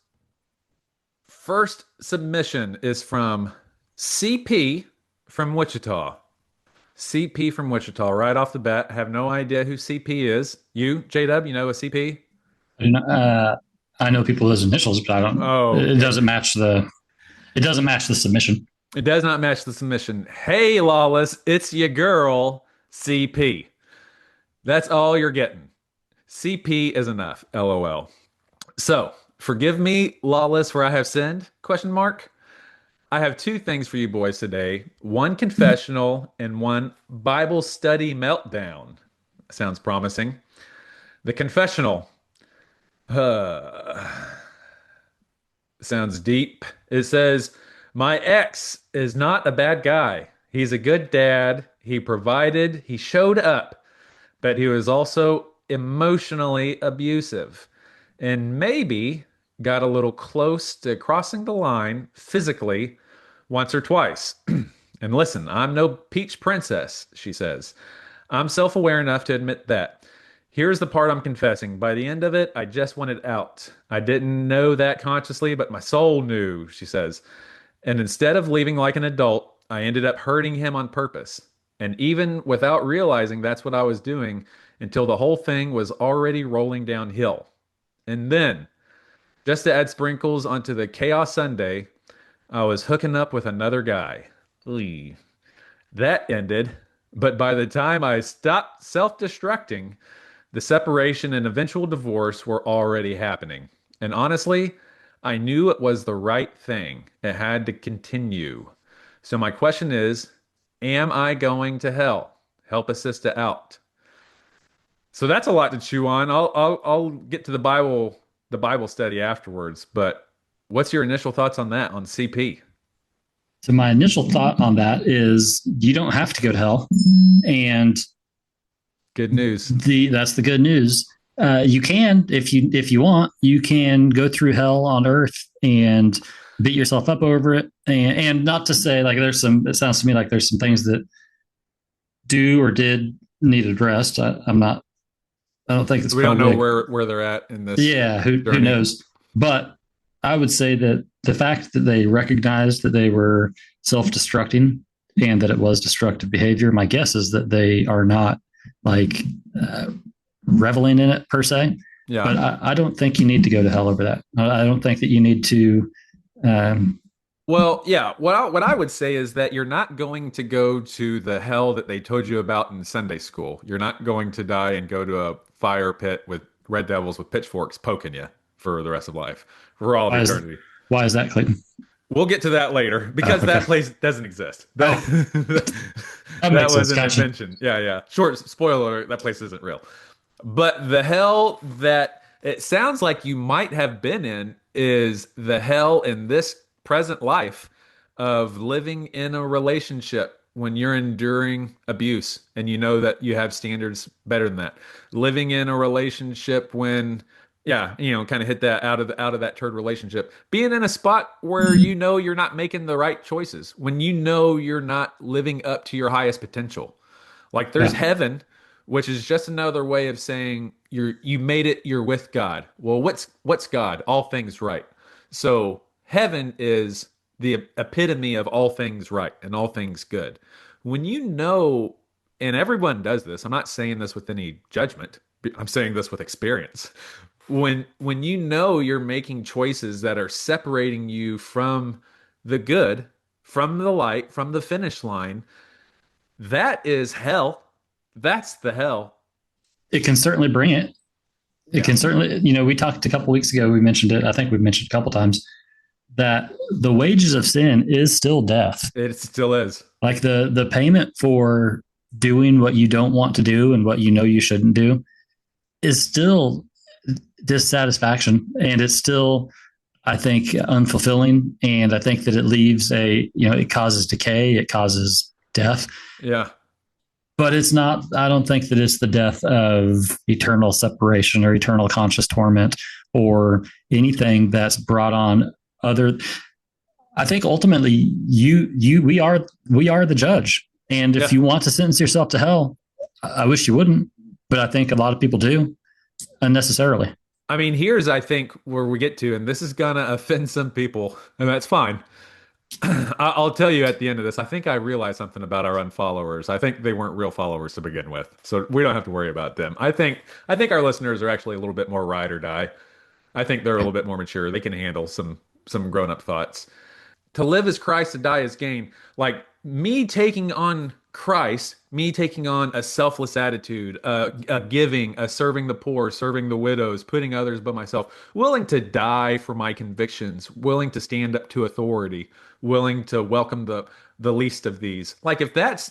First submission is from CP from Wichita. CP from Wichita, right off the bat. Have no idea who CP is. You, J-Dub, you know a CP? I know people with those initials, but I don't. Oh, It okay. doesn't match the. It doesn't match the submission. It does not match the submission. Hey, Lawless, it's your girl, CP. That's all you're getting. CP is enough. LOL. So, forgive me, Lawless, for I have sinned? Question mark. I have two things for you boys today. One confessional and one Bible study meltdown. Sounds promising. The confessional. Uh, Sounds deep. It says, my ex is not a bad guy. He's a good dad. He provided, he showed up, but he was also emotionally abusive and maybe got a little close to crossing the line physically once or twice. And listen, I'm no peach princess, she says. I'm self aware enough to admit that. Here's the part I'm confessing. By the end of it, I just wanted out. I didn't know that consciously, but my soul knew, she says. And instead of leaving like an adult, I ended up hurting him on purpose. And even without realizing that's what I was doing until the whole thing was already rolling downhill. And then, just to add sprinkles onto the chaos Sunday, I was hooking up with another guy. Oy. That ended, but by the time I stopped self-destructing, the separation and eventual divorce were already happening. And honestly, I knew it was the right thing. It had to continue. So my question is, am I going to hell? Help a sister out. So that's a lot to chew on. I'll get to the Bible study afterwards, but what's your initial thoughts on that on CP? So my initial thought on that is you don't have to go to hell, and Good news. that's the good news. You can, if you want, you can go through hell on earth and beat yourself up over it. And not to say like there's some. It sounds to me like there's some things that do or did need addressed. I'm not. I don't think it's We don't know probably. where they're at in this Yeah, who journey. knows? But I would say that the fact that they recognized that they were self-destructing and that it was destructive behavior, my guess is that they are not like uh, reveling in it per se. Yeah. But I don't think you need to go to hell over that. I don't think that you need to. Um, Well, yeah, what I would say is that you're not going to go to the hell that they told you about in Sunday school. You're not going to die and go to a fire pit with red devils with pitchforks poking you for the rest of life, for all of why is eternity. why is that, Clayton? We'll get to that later because Okay. that place doesn't exist. That Oh, that that makes was sense. an Gotcha. invention. Yeah, yeah. Short spoiler alert, that place isn't real. But the hell that it sounds like you might have been in is the hell in this present life of living in a relationship when you're enduring abuse and you know that you have standards better than that. Living in a relationship when, yeah, kind of hit that out of that turd relationship. Being in a spot where you know you're not making the right choices, when you know you're not living up to your highest potential. Like there's Yeah, heaven, which is just another way of saying you made it, you're with God. Well, what's God? All things right. So heaven is the epitome of all things right and all things good. When you know, and everyone does this, I'm not saying this with any judgment. I'm saying this with experience. When you know you're making choices that are separating you from the good, from the light, from the finish line, that is hell. That's the hell. it can certainly bring it. It Yeah. can certainly. We talked a couple weeks ago. We mentioned it. I think we've mentioned it a couple times that the wages of sin is still death. It still is. Like the payment for doing what you don't want to do and what you know you shouldn't do is still dissatisfaction, and it's still, I think, unfulfilling. And I think that it leaves it causes decay, it causes death, Yeah. but it's not. I don't think that it's the death of eternal separation or eternal conscious torment or anything that's brought on other. I think ultimately we are the judge. And if Yeah. you want to sentence yourself to hell, I wish you wouldn't, but I think a lot of people do unnecessarily. I mean, here's, I think, where we get to, and this is gonna offend some people, and that's fine. I'll tell you at the end of this, I think I realized something about our unfollowers. I think they weren't real followers to begin with, so we don't have to worry about them. I think our listeners are actually a little bit more ride or die. I think they're a little bit more mature. They can handle some grown-up thoughts. To live as Christ, to die as gain. Like me taking on Christ, me taking on a selfless attitude, a giving, a serving the poor, serving the widows, putting others but myself, willing to die for my convictions, willing to stand up to authority, willing to welcome the least of these. Like if that's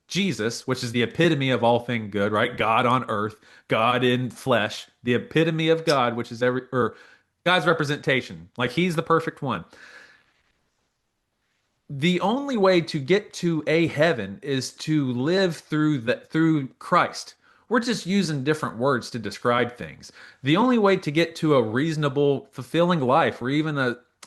Jesus, which is the epitome of all thing good, right? God on earth, God in flesh, the epitome of God, which is God's representation. Like he's the perfect one. The only way to get to a heaven is to live through Christ. We're just using different words to describe things. The only way to get to a reasonable, fulfilling life, or even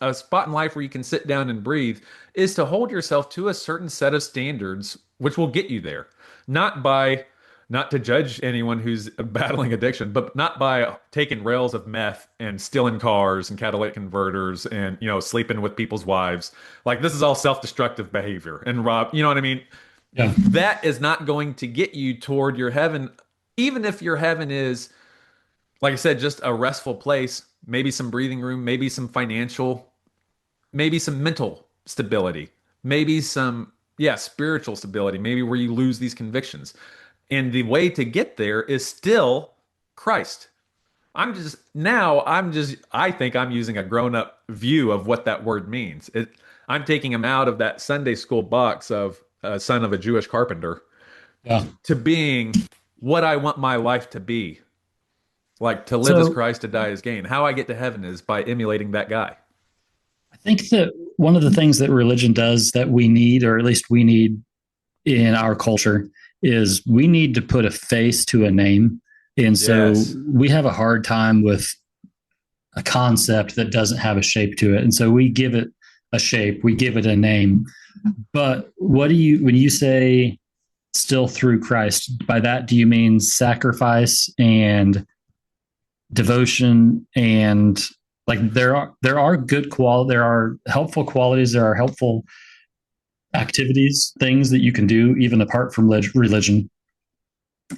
a spot in life where you can sit down and breathe, is to hold yourself to a certain set of standards, which will get you there. Not by not to judge anyone who's battling addiction, but not by taking rails of meth and stealing cars and catalytic converters and sleeping with people's wives. Like this is all self-destructive behavior. And Rob, you know what I mean? Yeah. That is not going to get you toward your heaven, even if your heaven is, like I said, just a restful place, maybe some breathing room, maybe some financial, maybe some mental stability, maybe some, yeah, spiritual stability, maybe where you lose these convictions. And the way to get there is still Christ. I think I'm using a grown-up view of what that word means. I'm taking him out of that Sunday school box of a son of a Jewish carpenter Yeah. to being what I want my life to be. Like to live as So Christ, to die as gain. How I get to heaven is by emulating that guy. I think that one of the things that religion does that we need, or at least we need in our culture, is we need to put a face to a name. And so Yes. we have a hard time with a concept that doesn't have a shape to it. And so we give it a shape, we give it a name. But what do you, when you say still through Christ, by that, do you mean sacrifice and devotion and like there are good there are helpful qualities, there are helpful activities, things that you can do even apart from religion.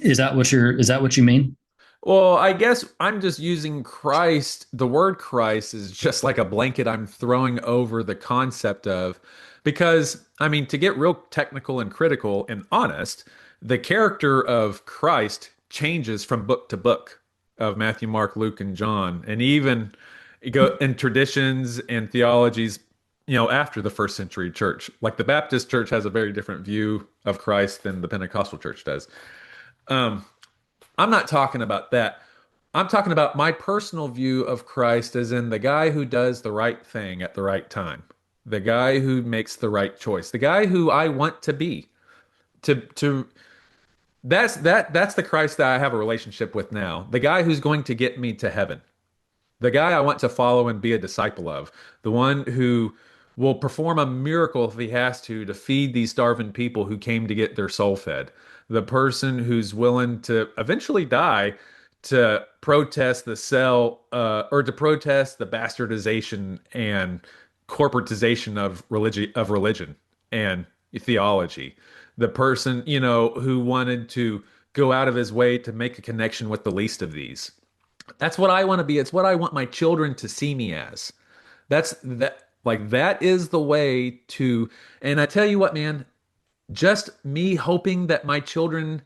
Is that what you mean? Well, I guess I'm just using Christ. The word Christ is just like a blanket I'm throwing over the concept of, because, I mean, to get real technical and critical and honest, the character of Christ changes from book to book of Matthew, Mark, Luke, and John. And even you go in traditions and theologies, after the first century church. Like the Baptist church has a very different view of Christ than the Pentecostal church does. Um, I'm not talking about that. I'm talking about my personal view of Christ as in the guy who does the right thing at the right time, the guy who makes the right choice, the guy who I want to be. To that's the Christ that I have a relationship with now. The guy who's going to get me to heaven. The guy I want to follow and be a disciple of. The one who will perform a miracle if he has to feed these starving people who came to get their soul fed. The person who's willing to eventually die to protest the or to protest the bastardization and corporatization of religion and theology. The person, who wanted to go out of his way to make a connection with the least of these. That's what I want to be. It's what I want my children to see me as. That is the way to, and I tell you what, man, just me hoping that my children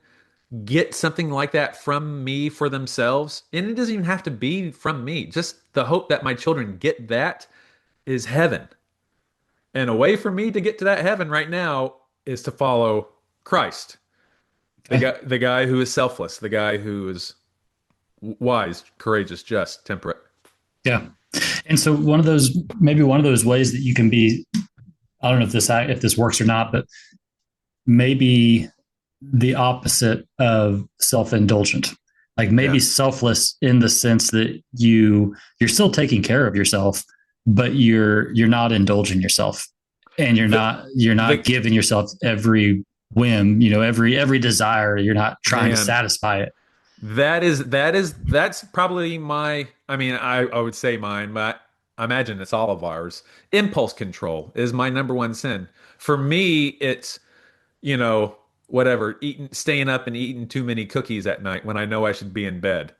get something like that from me for themselves, and it doesn't even have to be from me. Just the hope that my children get that is heaven. And a way for me to get to that heaven right now is to follow Christ. Okay. The guy who is selfless, the guy who is wise, courageous, just, temperate. Yeah. And so one of those ways that you can be, I don't know if this works or not, but maybe the opposite of self-indulgent. Like maybe Yeah. selfless in the sense that you're still taking care of yourself, but you're not indulging yourself, and The you're not the giving yourself every whim, every desire. You're not trying to man, satisfy it. that's probably my, I mean, I would say mine, but I imagine it's all of ours. Impulse control is my number one sin. For me, it's, you know, whatever, staying up and eating too many cookies at night when I know I should be in bed.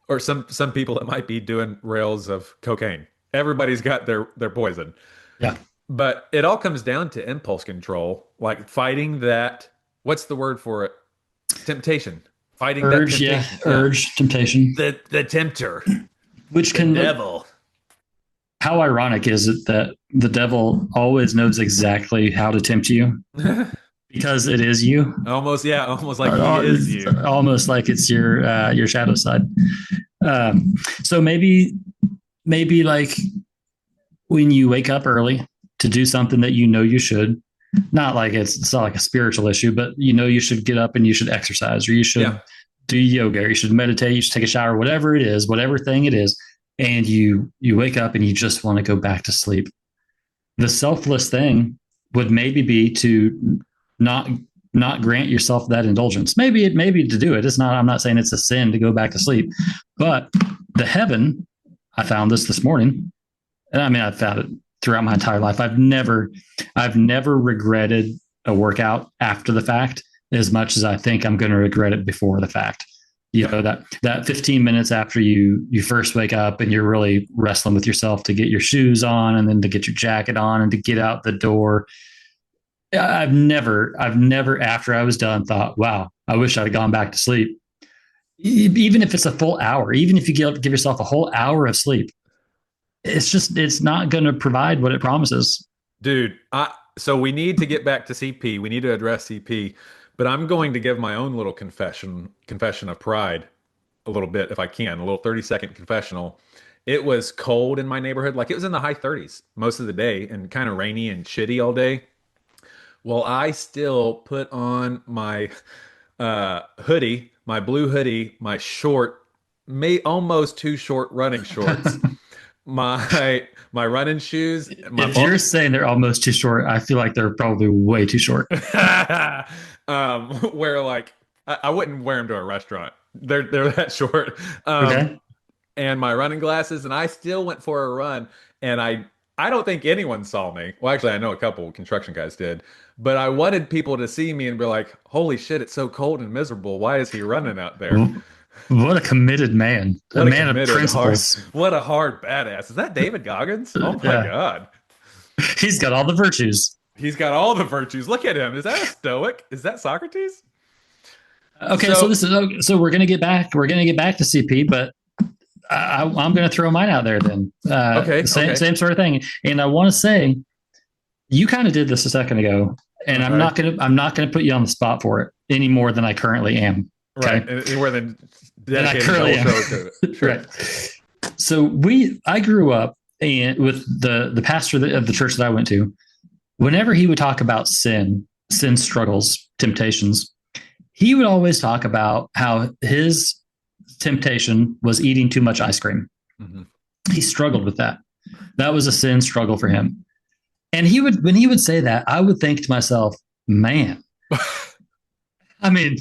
Or some people that might be doing rails of cocaine. Everybody's got their poison. Yeah. But it all comes down to impulse control, like fighting that, what's the word for it? Temptation. Fighting that Urge. Yeah. temptation. Yeah. Urge, temptation, The tempter, which the can, devil. how ironic is it that the devil always knows exactly how to tempt you because it is you. Almost, yeah, almost like he is you. Almost like it's your shadow side. So maybe like when you wake up early to do something that you know you should, not like it's not like a spiritual issue, but you should get up and you should exercise, or you should Yeah. do yoga, or you should meditate, you should take a shower, whatever it is, whatever thing it is, and you wake up and you just want to go back to sleep. The selfless thing would maybe be to not not grant yourself that indulgence. Maybe to do it. It's not. I'm not saying it's a sin to go back to sleep, but the heaven. I found this morning, and I mean I've found it throughout my entire life. I've never regretted a workout after the fact as much as I think I'm going to regret it before the fact. Yeah. That 15 minutes after you first wake up and you're really wrestling with yourself to get your shoes on and then to get your jacket on and to get out the door. I've never after I was done thought, wow, I wish I'd gone back to sleep. Even if it's a full hour, even if you give yourself a whole hour of sleep, it's not going to provide what it promises. Dude, so we need to get back to CP. We need to address CP, but I'm going to give my own little confession of pride a little bit if I can, a little 30-second confessional. It was cold in my neighborhood, like it was in the high 30s most of the day and kind of rainy and shitty all day. Well, I still put on my hoodie, my blue hoodie, my short, may almost too short running shorts, my running shoes, my If you're saying they're almost too short, I feel like they're probably way too short. where like I wouldn't wear them to a restaurant. They're that short. Okay. And my running glasses, and I still went for a run. And I don't think anyone saw me. Well, actually, I know a couple construction guys did, but I wanted people to see me and be like, "Holy shit, it's so cold and miserable. Why is he running out there?" What a committed man, a What a man of committed hard, principles. what a hard badass. Is that David Goggins? Oh my Yeah, God. he's got all the virtues. He's got all the virtues. Look at him. Is that a stoic? Is that Socrates? Okay, so So, this is so we're gonna get back. We're gonna get back to CP, but I'm gonna throw mine out there then. okay, okay. Same sort of thing. And I want to say you kind of did this a second ago, and Okay. I'm not gonna put you on the spot for it any more than I currently am. Right. Okay, And we're then than I dedicating the currently whole am. show to it. Sure. Right. So I grew up and with the pastor of the church that I went to. Whenever he would talk about sin struggles, temptations, he would always talk about how his temptation was eating too much ice cream. Hmm. He struggled with that. That was a sin struggle for him. And when he would say that, I would think to myself, man, I mean,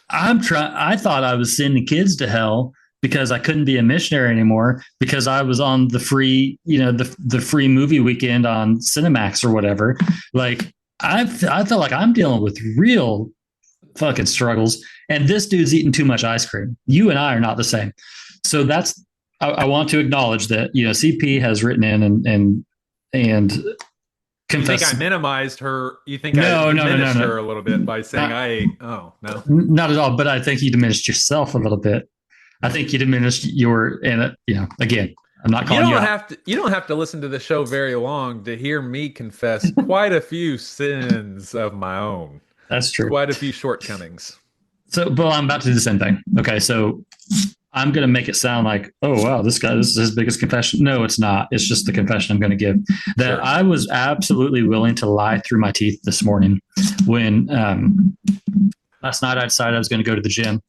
I thought I was sending kids to hell because I couldn't be a missionary anymore because I was on the free, the free movie weekend on Cinemax or whatever. Like I felt like I'm dealing with real fucking struggles, and this dude's eating too much ice cream. You and I are not the same. So I want to acknowledge that CP has written in and You think I confessed. minimized her? You think I No, diminished no. her a little bit by saying Not, I ate? Oh, no. not at all. But I think you diminished yourself a little bit. I think you diminished again, I'm not calling you out. You don't have to listen to the show very long to hear me confess quite a few sins of my own, That's true. quite a few shortcomings. So, but I'm about to do the same thing. Okay, so I'm going to make it sound like, oh wow, this is his biggest confession. No, it's not. It's just the confession I'm going to give that Sure. I was absolutely willing to lie through my teeth this morning when last night I decided I was going to go to the gym,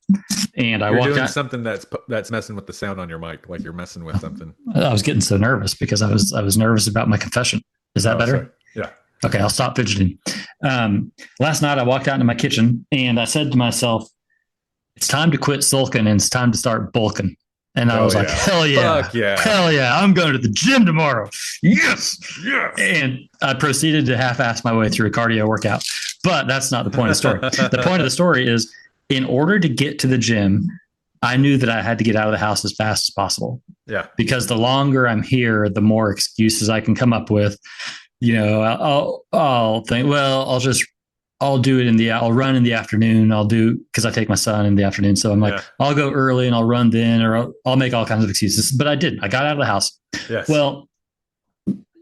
and I You're walked doing out. something that's messing with the sound on your mic, like you're messing with something. I was getting so nervous because I was nervous about my confession. Is that Oh, sorry. better? Yeah. Okay, I'll stop fidgeting. Last night I walked out into my kitchen and I said to myself, it's time to quit sulking and it's time to start bulking. And I Oh was like, yeah. hell yeah. Fuck yeah. Hell yeah. I'm going to the gym tomorrow. Yes. Yeah. And I proceeded to half ass my way through a cardio workout. But that's not the point of the story. The point of the story is in order to get to the gym, I knew that I had to get out of the house as fast as possible. Yeah. Because the longer I'm here, the more excuses I can come up with. I'll think, well, I'll do it I'll run in the afternoon. Because I take my son in the afternoon. So I'm like, Yeah. I'll go early and I'll run then, or I'll make all kinds of excuses. But I didn't. I got out of the house. Yes. Well,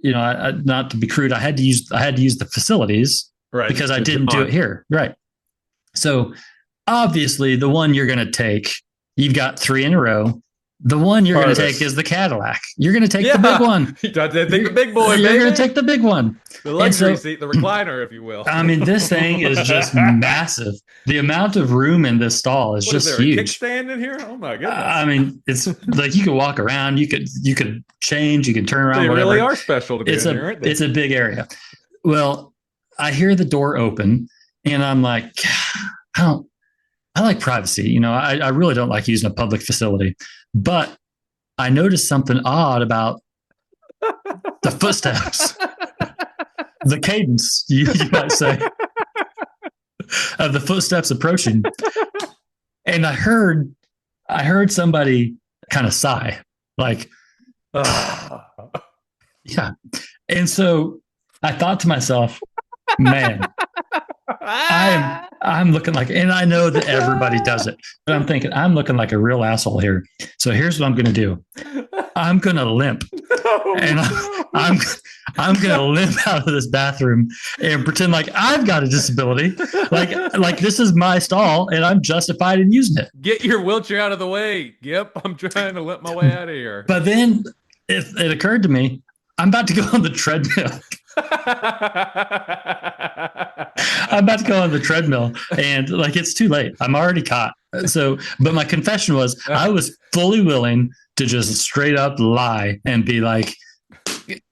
not to be crude, I had to use the facilities right. because I didn't do it here. Right. So obviously the one you're going to take, you've got 3 in a row. The one you're going to take is the Cadillac. You're going to take the big one. You got to take the big boy, You're baby. going to take the big one. The luxury seat, the recliner, if you will. I mean, this thing is just massive. The amount of room in this stall is What just is there, huge. a kickstand in here? Oh my goodness. I mean, it's like you could walk around, you could change, you can turn around. They whatever. really are special to be in here, aren't they? It's a big area. Well, I hear the door open, and I'm like, I like privacy. I really don't like using a public facility, but I noticed something odd about the footsteps, the cadence, you might say, of the footsteps approaching. And I heard somebody kind of sigh, like, yeah. And so I thought to myself, man, I I'm looking like, and I know that everybody does it, but I'm thinking I'm looking like a real asshole here. So here's what I'm going to do. I'm going to limp, and I'm I'm going to limp out of this bathroom and pretend like I've got a disability, like this is my stall and I'm justified in using it. Get your wheelchair out of the way. Yep, I'm trying to limp my way out of here. But then it occurred to me, I'm about to go on the treadmill. I'm about to go on the treadmill and like it's too late. I'm already caught. So, but my confession was I was fully willing to just straight up lie and be like,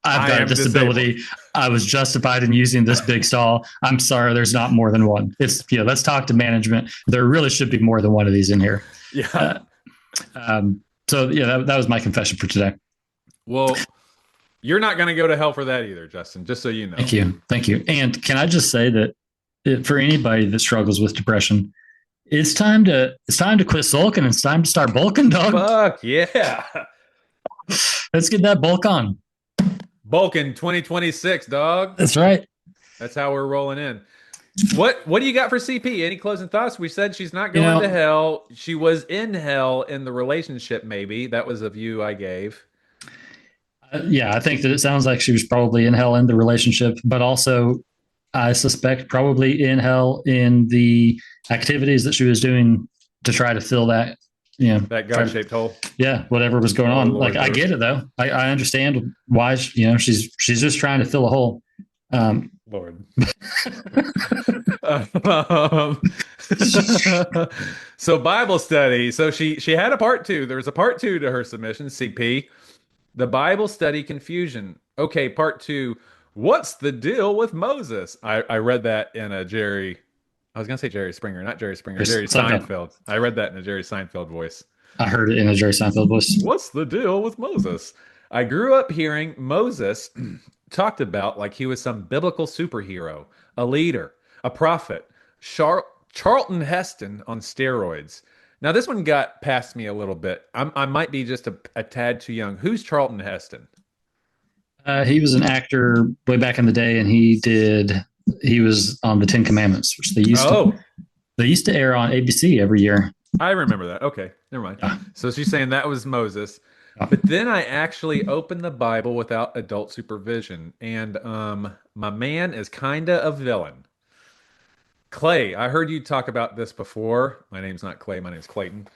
I've got a disability. Disabled. I was justified in using this big stall. I'm sorry, there's not more than one. It's, let's talk to management. There really should be more than one of these in here. Yeah. So yeah, that was my confession for today. Well, you're not going to go to hell for that either, Justin, just so you know. Thank you. Thank you. And can I just say that for anybody that struggles with depression, it's time to quit sulking. It's time to start bulking, dog. Fuck yeah. Let's get that bulk on. Bulking 2026, dog. That's right. That's how we're rolling in. What do you got for CP? Any closing thoughts? We said she's not going to hell. She was in hell in the relationship, maybe. That was a view I gave. Yeah, I think that it sounds like she was probably in hell in the relationship, but also I suspect probably in hell in the activities that she was doing to try to fill that, that God-shaped hole. Yeah, whatever was going on. Lord, like I get it though. I understand why she's just trying to fill a hole. Lord. So Bible study. So she had a part two. There was a part two to her submission, CP. The Bible study confusion. Okay, part two. What's the deal with Moses? I read that in a Jerry. I was going to say Jerry Springer, not Jerry Springer, Jerry Seinfeld. I read that in a Jerry Seinfeld voice. I heard it in a Jerry Seinfeld voice. What's the deal with Moses? I grew up hearing Moses talked about like he was some biblical superhero, a leader, a prophet, Charlton Heston on steroids. Now, this one got past me a little bit. I might be just a tad too young. Who's Charlton Heston? He was an actor way back in the day, and he was on the Ten Commandments, which they used to air on ABC every year. I remember that. Okay, never mind. So she's saying that was Moses. But then I actually opened the Bible without adult supervision, and my man is kind of a villain. Clay, I heard you talk about this before. My name's not Clay, my name's Clayton.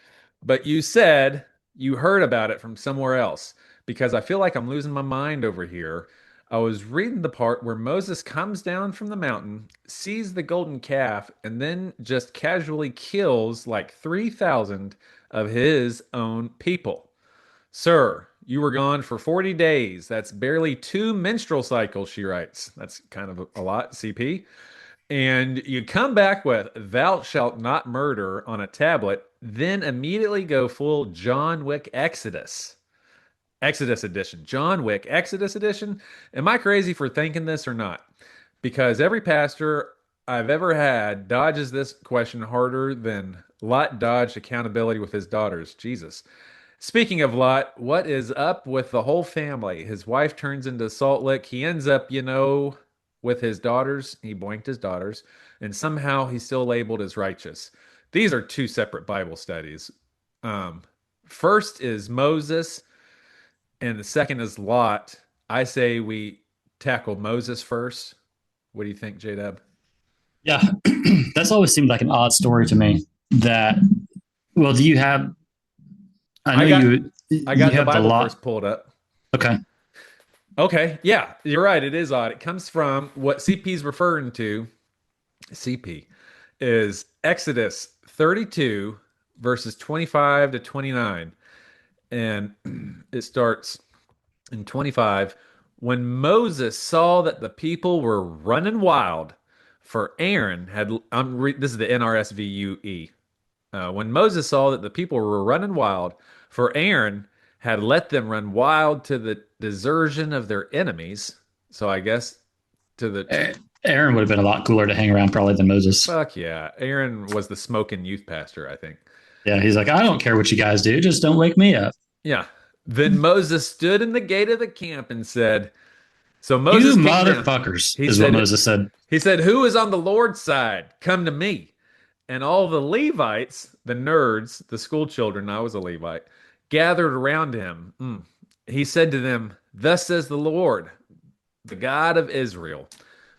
But you said you heard about it from somewhere else because I feel like I'm losing my mind over here. I was reading the part where Moses comes down from the mountain, sees the golden calf, and then just casually kills like 3,000 of his own people. Sir, you were gone for 40 days. That's barely 2 menstrual cycles, she writes. That's kind of a lot, CP. And you come back with "Thou shalt not murder" on a tablet, then immediately go full John Wick Exodus. Exodus edition. John Wick Exodus edition. Am I crazy for thinking this or not? Because every pastor I've ever had dodges this question harder than Lot dodged accountability with his daughters. Jesus. Speaking of Lot, what is up with the whole family? His wife turns into Salt Lick. He ends up, with his daughters. He boinked his daughters, and somehow he's still labeled as righteous. These are 2 separate Bible studies. First is Moses, and the second is Lot. I say we tackle Moses first. What do you think, J-Dub? Yeah, that's always seemed like an odd story to me. Well, do you have? I got the Bible verse pulled up. Okay, yeah, you're right. It is odd. It comes from what CP's referring to. CP is Exodus 32, verses 25 to 29. And it starts in 25. When Moses saw that the people were running wild, for Aaron had, this is the NRSVUE. When Moses saw that the people were running wild, for Aaron had let them run wild to the desertion of their enemies. So I guess to the... Aaron would have been a lot cooler to hang around probably than Moses. Fuck yeah. Aaron was the smoking youth pastor, I think. Yeah, he's like, I don't care what you guys do. Just don't wake me up. Yeah. Then Moses stood in the gate of the camp and said... So Moses You motherfuckers, is what Moses said. He said, who is on the Lord's side? Come to me. And all the Levites, the nerds, the school children, I was a Levite, gathered around him. He said to them, "Thus says the Lord, the God of Israel,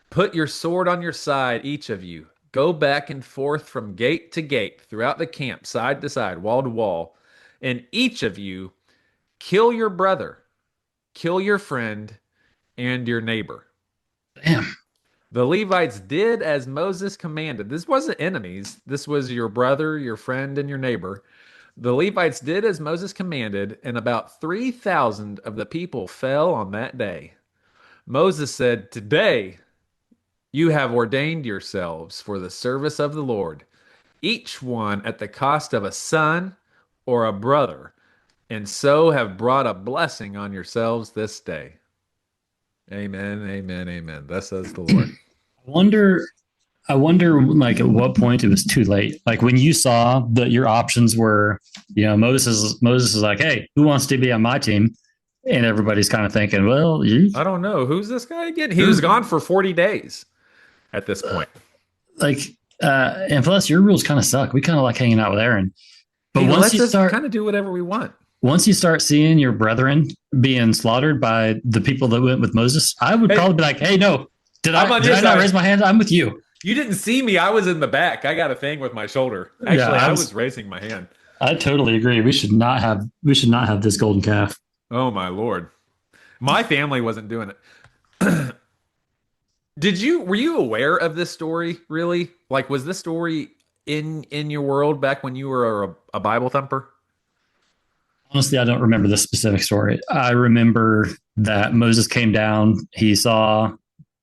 put your sword on your side, each of you. Go back and forth from gate to gate throughout the camp, side to side, wall to wall. And each of you kill your brother, kill your friend, and your neighbor." Damn. The Levites did as Moses commanded. This wasn't enemies. This was your brother, your friend, and your neighbor. The Levites did as Moses commanded, and about 3,000 of the people fell on that day. Moses said, "Today you have ordained yourselves for the service of the Lord, each one at the cost of a son or a brother, and so have brought a blessing on yourselves this day." Amen, amen, amen. Thus says the Lord. wonder I wonder like at what point it was too late. Like when you saw that your options were, Moses is like, "Hey, who wants to be on my team?" And everybody's kind of thinking, "Well, you I don't know. Who's this guy again? He was gone for 40 days at this point. like and plus your rules kind of suck. We kind of like hanging out with Aaron. But He lets us kind of do whatever we want. once you start seeing your brethren being slaughtered by the people that went with Moses, I would probably be like, "Hey, no, did I not raise my hand? I'm with you." You didn't see me. I was in the back. I got a thing with my shoulder. Actually, Yeah, I was raising my hand. I totally agree. We should not have this golden calf. Oh my Lord. My family wasn't doing it. Were you aware of this story really? Like was this story in your world back when you were a Bible thumper? Honestly, I don't remember the specific story. I remember that Moses came down. He saw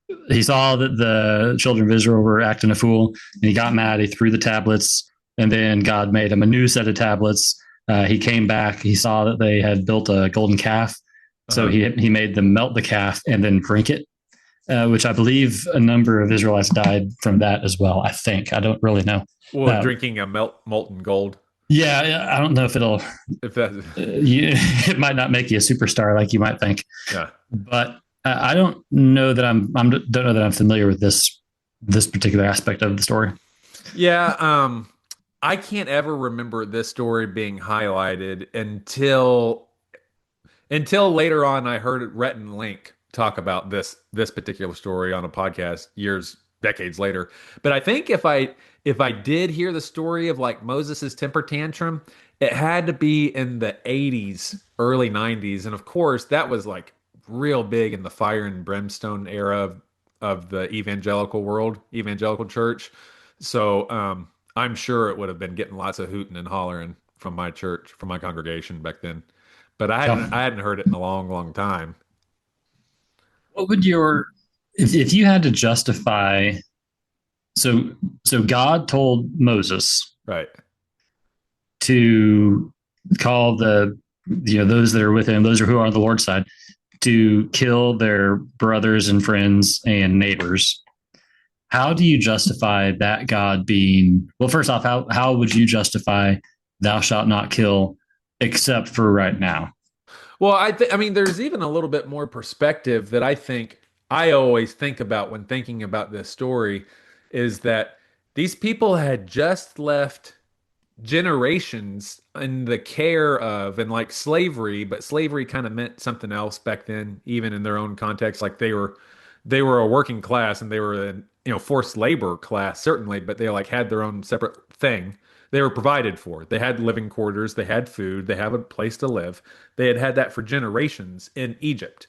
that the children of Israel were acting a fool, and he got mad. He threw the tablets, and then God made him a new set of tablets. He came back. He saw that they had built a golden calf, so he made them melt the calf and then drink it, which I believe a number of Israelites died from that as well. I think I don't really know. Well, drinking a molten gold. Yeah, I don't know if it'll. If that, It might not make you a superstar like you might think. yeah. But I don't know that don't know that I'm familiar with this particular aspect of the story. Yeah, I can't ever remember this story being highlighted until later on. I heard Rhett and Link talk about this particular story on a podcast decades later. But I think if I did hear the story of like Moses's temper tantrum, it had to be in the 80s, early 90s, and of course that was like real big in the fire and brimstone era of the evangelical church. So I'm sure it would have been getting lots of hooting and hollering from my church, from my congregation back then. But I hadn't heard it in a long, long time. What would if you had to justify? So God told Moses Right. to call those that are with him, those who are on the Lord's side, to kill their brothers and friends and neighbors. How do you justify that God being, well, first off, how would you justify "thou shalt not kill" except for right now? Well, I mean, there's even a little bit more perspective that I think I always think about when thinking about this story is that these people had just left generations in the care of and like slavery, but slavery kind of meant something else back then, even in their own context. Like they were a working class and they were a forced labor class certainly, but they like had their own separate thing. They were provided for. They had living quarters, they had food, they have a place to live. They had had that for generations in Egypt.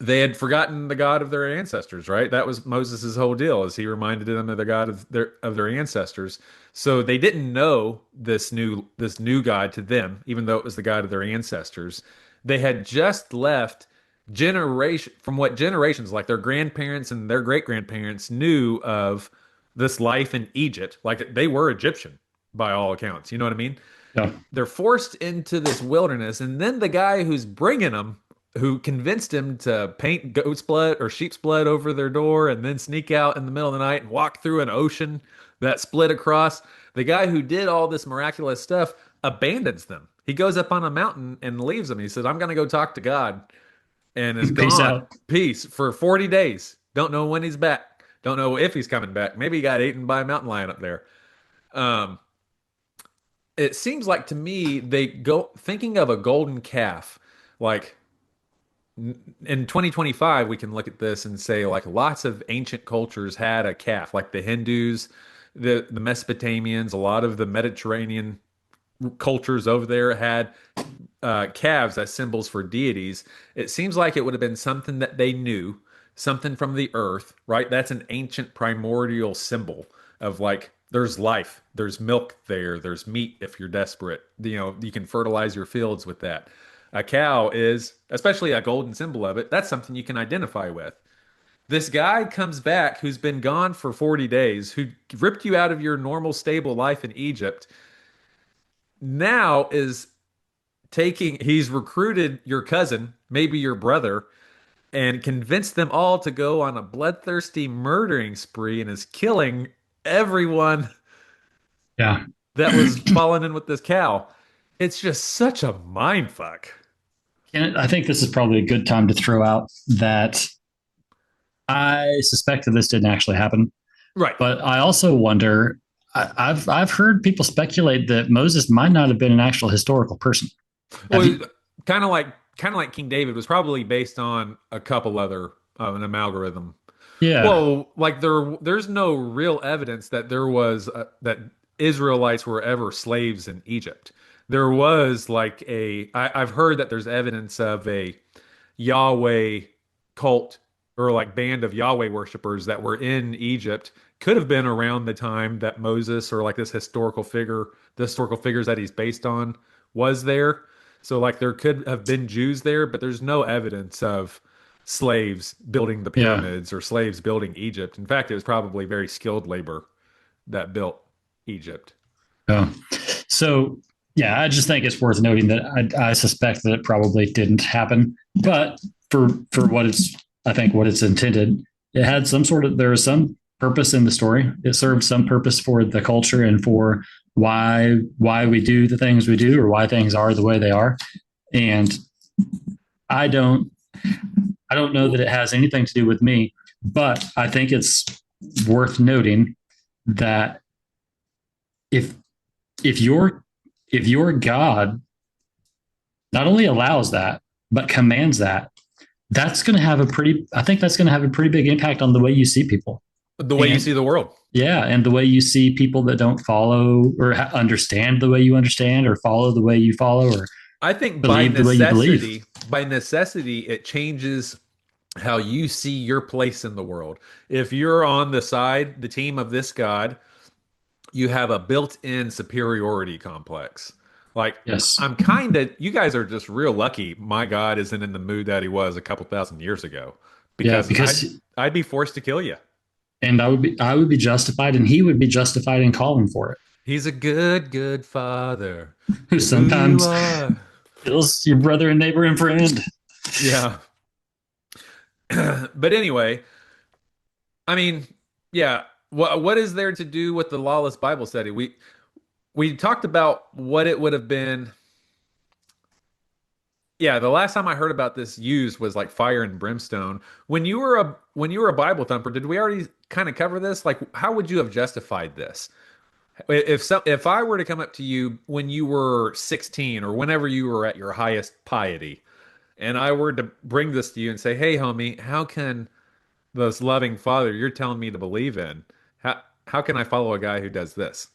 They had forgotten the God of their ancestors, right? That was Moses's whole deal, as he reminded them of the God of their ancestors. So they didn't know this new God to them, even though it was the God of their ancestors. They had just left generation from what generations like their grandparents and their great grandparents knew of this life in Egypt. Like they were Egyptian by all accounts. You know what I mean? Yeah. They're forced into this wilderness, and then the guy who's bringing them, who convinced him to paint goat's blood or sheep's blood over their door and then sneak out in the middle of the night and walk through an ocean that split across, the guy who did all this miraculous stuff abandons them. He goes up on a mountain and leaves them. He says, "I'm going to go talk to God," and is Peace gone. out. Peace for 40 days. Don't know when he's back. Don't know if he's coming back. Maybe he got eaten by a mountain lion up there. Um, it seems like to me they go thinking of a golden calf, like in 2025 we can look at this and say like lots of ancient cultures had a calf, like the Hindus, the Mesopotamians, a lot of the Mediterranean cultures over there had calves as symbols for deities. It seems like it would have been something that they knew, something from the earth, right? That's an ancient primordial symbol of like there's life, there's milk there, there's meat if you're desperate. You know, you can fertilize your fields with that. A cow is, especially a golden symbol of it, that's something you can identify with. This guy comes back who's been gone for 40 days, who ripped you out of your normal stable life in Egypt, now is he's recruited your cousin, maybe your brother, and convinced them all to go on a bloodthirsty murdering spree and is killing everyone Yeah. that was falling in with this cow. It's just such a mind fuck. And I think this is probably a good time to throw out that I suspect that this didn't actually happen, Right. but I also wonder. I've heard people speculate that Moses might not have been an actual historical person. Have Well, you? kind of like King David was probably based on a couple other an amalgam. Yeah, Well, like there's no real evidence that there was that Israelites were ever slaves in Egypt. There was like I've heard that there's evidence of a Yahweh cult or like band of Yahweh worshipers that were in Egypt. Could have been around the time that Moses or like this historical figure, the historical figures that he's based on, was there. So like there could have been Jews there, but there's no evidence of slaves building the yeah. pyramids or slaves building Egypt. In fact, it was probably very skilled labor that built Egypt. Oh. So, yeah, I just think it's worth noting that I suspect that it probably didn't happen. But for what it's, I think what it's intended, it had some sort of, there was some purpose in the story. It served some purpose for the culture and for why we do the things we do or why things are the way they are. And I don't I don't know that it has anything to do with me, but I think it's worth noting that if if your if your God not only allows that but commands that, that's going to have a pretty I think that's going to have a pretty big impact on the way you see people. The way you And see the world. yeah, and the way you see people that don't follow or understand the way you understand or follow the way you follow or I think believe the way you believe. by necessity, it changes how you see your place in the world. If you're on the team of this God, you have a built-in superiority complex. Like Yes. you guys are just real lucky my God isn't in the mood that he was a couple thousand years ago Yeah, because because I'd be forced to kill you. and I would be justified and he would be justified in calling for He's a good father. it. You're who you Sometimes are. kills your brother and neighbor and friend. Yeah. But anyway, I mean, yeah, what is there to do with the lawless Bible study? We talked about what it would have been. Yeah, the last time I heard about this used was like fire and brimstone. When you were a Bible thumper, did we already kind of cover this? Like, how would you have justified this? If I were to come up to you when you were 16 or whenever you were at your highest piety, and I were to bring this to you and say, "Hey, homie, how can this loving Father you're telling me to believe in, how can I follow a guy who does this?"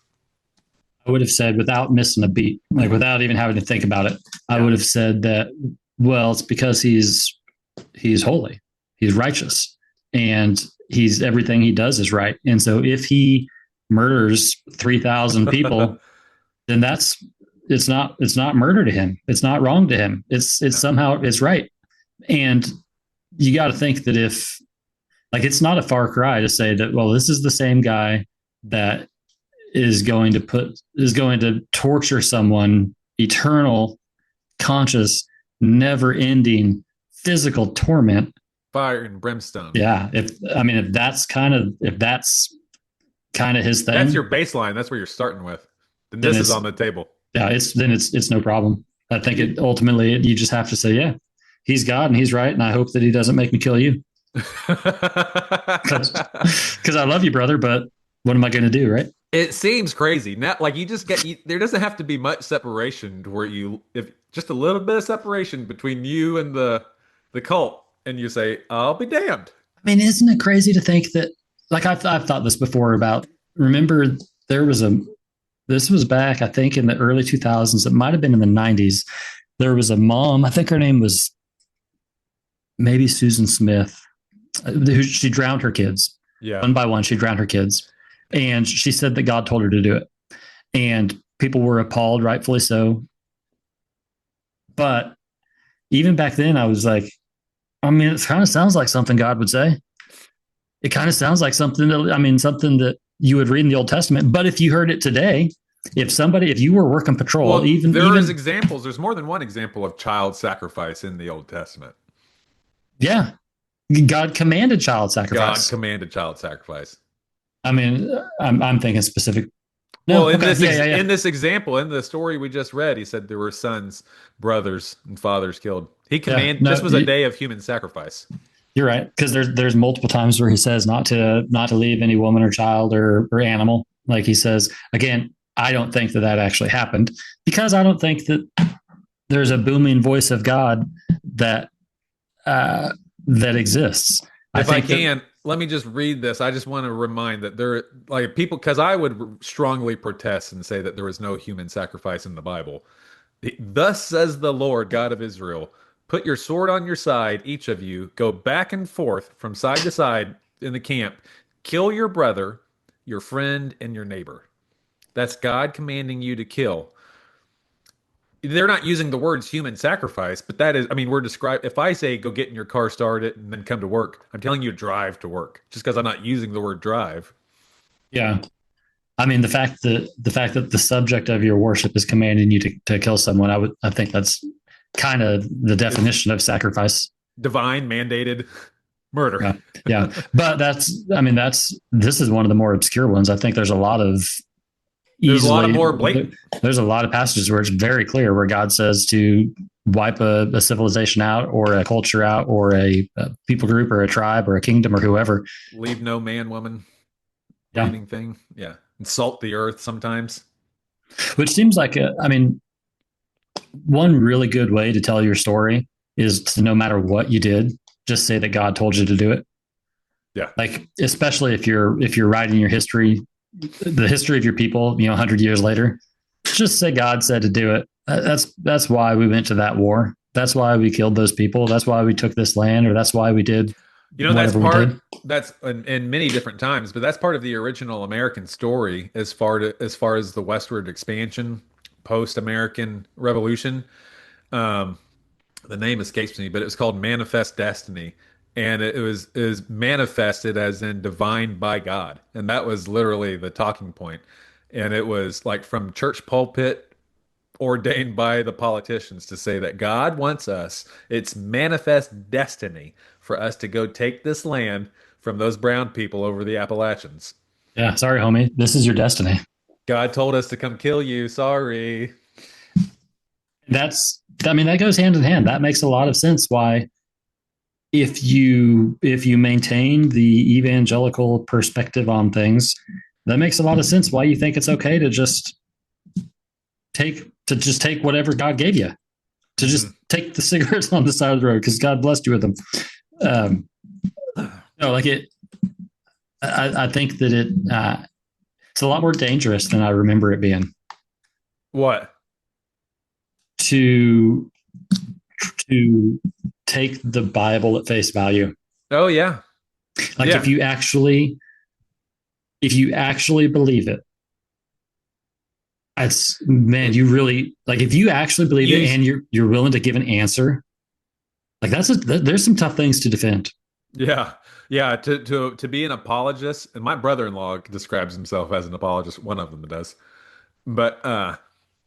I would have said without missing a beat, like without even having to think about it, I Yeah. would have said that, well, it's because he's holy, he's righteous, and he's everything he does is right. And so if he murders 3,000 people, then it's not murder to him. It's not wrong to him. It's Yeah. somehow it's right. And you got to think that if like it's not a far cry to say that, well, this is the same guy that is going to torture someone eternal, conscious, never ending physical torment. Fire and brimstone. Yeah. If that's kind of his That's thing, your baseline. That's where you're starting with. Then then this is it's on the table. yeah, it's no problem. I think it ultimately you just have to say, yeah, he's God and he's right, and I hope that he doesn't make me kill you. Because I love you, brother, but what am I going to do, right? It seems crazy. Not like you just get there doesn't have to be much separation to where you if just a little bit of separation between you and the cult and you say, "I'll be damned." I mean, isn't it crazy to think that, like, I've thought this before about, remember, there was a, this was back, I think, in the early 2000s. It might have been in the 90s. There was a mom, I think her name was maybe Susan Smith, who she drowned her kids. Yeah. One by one, she drowned her kids. And she said that God told her to do it. And people were appalled, rightfully so. But even back then, I was like, I mean, it kind of sounds like something God would say. It kind of sounds like something that, I mean, something that you would read in the Old Testament. But if you heard it today, if you were working patrol, Well, even, there even, is examples. There's more than one example of child sacrifice in the Old Testament. yeah, God commanded child God sacrifice. commanded child sacrifice. I mean, I'm thinking specific. Well, No, okay, yeah. in this example, in the story we just read, he said there were sons, brothers, and fathers killed. He Yeah, command this no, was a day of human sacrifice. you're right, because there's multiple times where he says not to leave any woman or child or animal. Like he says again, I don't think that actually happened, because I don't think that there's a booming voice of God that that exists. I If I think that, can, let me just read this. I just want to remind that there, like people, because I would strongly protest and say that there is no human sacrifice in the Bible. Thus says the Lord God of Israel: Put your sword on your side, each of you. Go back and forth from side to side in the camp. Kill your brother, your friend, and your neighbor. That's God commanding you to kill. They're not using the words human sacrifice, but that is, I mean, we're describing, if I say go get in your car, start it, and then come to work, I'm telling you to drive to work just because I'm not using the word drive. yeah. I mean, the fact that the subject of your worship is commanding you to kill someone, I think that's kind of the It's definition of sacrifice. divine mandated murder. Yeah, yeah. But I mean, this is one of the more obscure ones. I think there's a lot of There's a lot of easily, more blatant. there's a lot of passages where it's very clear where God says to wipe a civilization out, or a culture out, or a people group, or a tribe, or a kingdom, or whoever. Leave no man, woman, Yeah. breathing thing. Yeah. Insult the earth sometimes. Which seems like, I mean, one really good way to tell your story is to, no matter what you did, just say that God told you to do it. Yeah. Like, especially if you're writing your history, the history of your people, 100 years later, just say God said to do it. That's why we went to that war. That's why we killed those people. That's why we took this land, or that's why we did That's whatever we did. that's in many different times, but that's part of the original American story as far as the westward expansion post American Revolution. Um, the name escapes me, but it was called Manifest Destiny, and it was manifested as in divine by God, and that was literally the talking point, and it was like from church pulpit ordained by the politicians to say that God wants us. It's manifest destiny for us to go take this land from those brown people over the Appalachians. Yeah, sorry, homie. This is your destiny. God told us to come kill you. Sorry. I mean, that goes hand in hand. That makes a lot of sense. Why, if you maintain the evangelical perspective on things, that makes a lot of sense. Why you think it's okay to just take whatever God gave you, to just take the cigarettes on the side of the road because God blessed you with them. Um, no, like it. I think that it's a lot more dangerous than I remember it being What? to to take the Bible at face value. Oh yeah. Like, Yeah. if you actually believe it, it's, man, you really, like, if you actually believe it, Use and you're willing to give an answer, like, there's some tough things to defend. Yeah. Yeah, to be an apologist, and my brother-in-law describes himself as an apologist, one of them does. But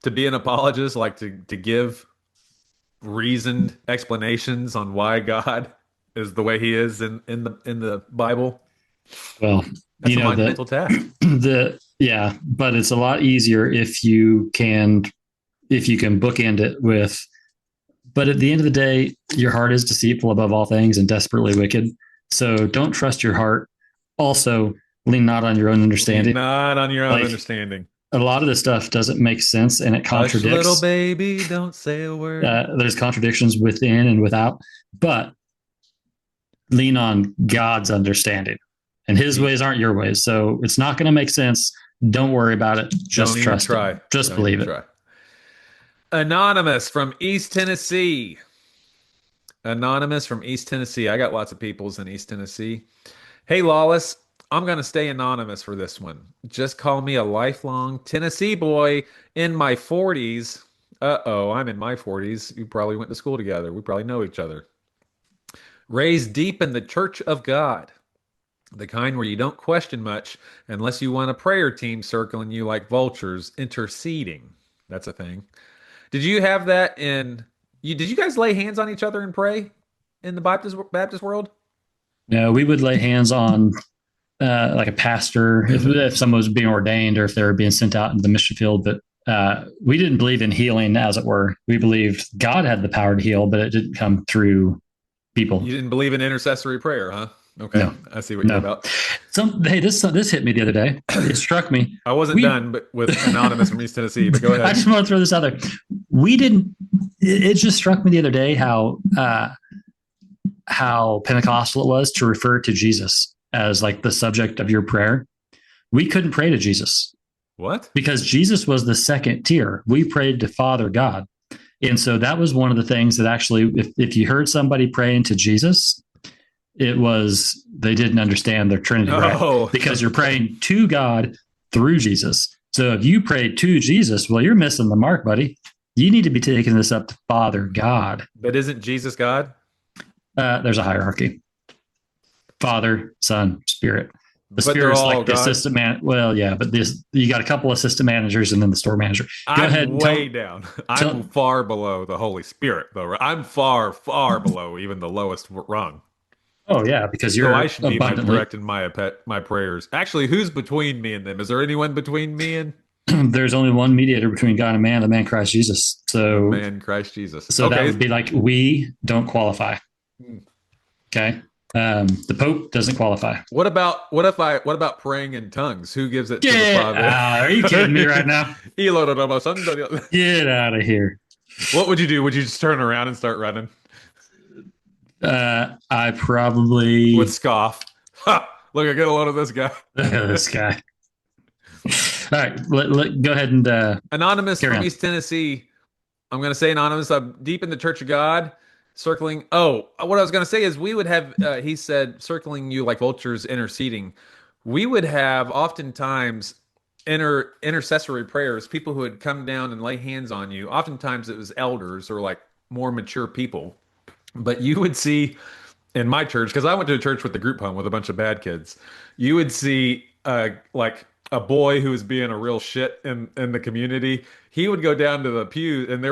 to be an apologist, like to give reasoned explanations on why God is the way he is in the Bible, Well, that's a the monumental task. yeah, but it's a lot easier if you can bookend it with, but at the end of the day, your heart is deceitful above all things and desperately wicked. So don't trust your heart. Also, lean not on your own Lean understanding. not on your own Like understanding. a lot of this stuff doesn't make sense and it Hush, little contradicts. baby, don't say a word. There's contradictions within and without, but lean on God's understanding. And his He, ways aren't your ways. So it's not going to make sense. Don't worry about it. don't Just even trust it. try. Just Don't even believe it. try. Anonymous from East Tennessee. Anonymous from East Tennessee. I got lots of peoples in East Tennessee. Hey, Lawless, I'm going to stay anonymous for this one. Just call me a lifelong Tennessee boy in my 40s. Uh-oh, I'm in my 40s. You probably went to school together. We probably know each other. Raised deep in the Church of God, the kind where you don't question much unless you want a prayer team circling you like vultures, interceding. That's a thing. Did you have that in you? Did you guys lay hands on each other and pray in the Baptist world? No, we would lay hands on like a pastor if someone was being ordained or if they were being sent out into the mission field. But we didn't believe in healing, as it were. We believed God had the power to heal, but it didn't come through people. You didn't believe in intercessory prayer, huh? Okay, No, I see what you're no. about. Hey, this hit me the other day. It struck me. I wasn't We done, but with Anonymous from East Tennessee. But go I ahead. just want to throw this out there. We didn't. It just struck me the other day how Pentecostal it was to refer to Jesus as like the subject of your prayer. We couldn't pray to Jesus What? because Jesus was the second tier. We prayed to Father God. And so that was one of the things that actually, if you heard somebody praying to Jesus, it was they didn't understand their Trinity, right? Oh, Because you're praying to God through Jesus. So if you pray to Jesus, well, you're missing the mark, buddy. You need to be taking this up to Father God. but isn't Jesus God? There's a hierarchy: Father, Son, Spirit. The But they're Spirit's all like the God. assistant man. Well, yeah, but this you got a couple assistant managers and then the store manager. Go ahead I'm and way down. I'm tell. far below the Holy Spirit, though. I'm far, far below even the lowest rung. Oh yeah, because So I you're should be my abundantly. directing my prayers. Actually, who's between me and them? Is there anyone between me and There's only one mediator between God and man, the man Christ Jesus. the So man Christ Jesus? so that Okay. would be like we don't qualify. Hmm. Okay. The Pope doesn't qualify. What about praying in tongues? Who gives it to the Get Father? out. Are you kidding me right now? Get out of here. What would you do? Would you just turn around and start running? I Would probably scoff. Ha! Look, I get a load of this guy. this guy. All right, go ahead and Anonymous carry from on. East Tennessee. I'm going to say anonymous. I'm deep in the Church of God, circling. Oh, what I was going to say is we would have, he said, circling you like vultures interceding. We would have oftentimes intercessory prayers, people who would come down and lay hands on you. Oftentimes it was elders or like more mature people. But you would see in my church, because I went to a church with the group home with a bunch of bad kids, you would see like a boy who was being a real shit in the community. He would go down to the pew and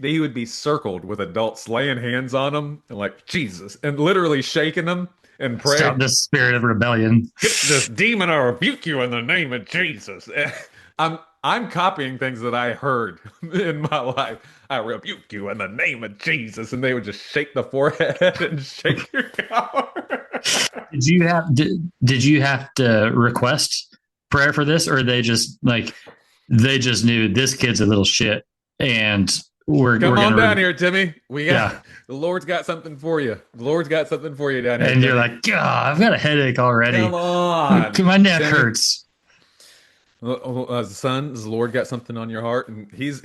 he would be circled with adults laying hands on him and like Jesus and literally shaking them and Stop pray, this spirit of rebellion. get this demon, I rebuke you in the name of Jesus. I'm copying things that I heard in my life. I rebuke you in the name of Jesus, and they would just shake the forehead and shake your car. Did you have to request prayer for this, or they just knew this kid's a little shit, and we're Come on gonna down here, Timmy. We got yeah, the Lord's got something for you. The Lord's got something for you down here, and you're Timmy. like, God, I've got a headache already. Come on, My neck Timmy. hurts. Son, has the Lord got something on your heart? And he's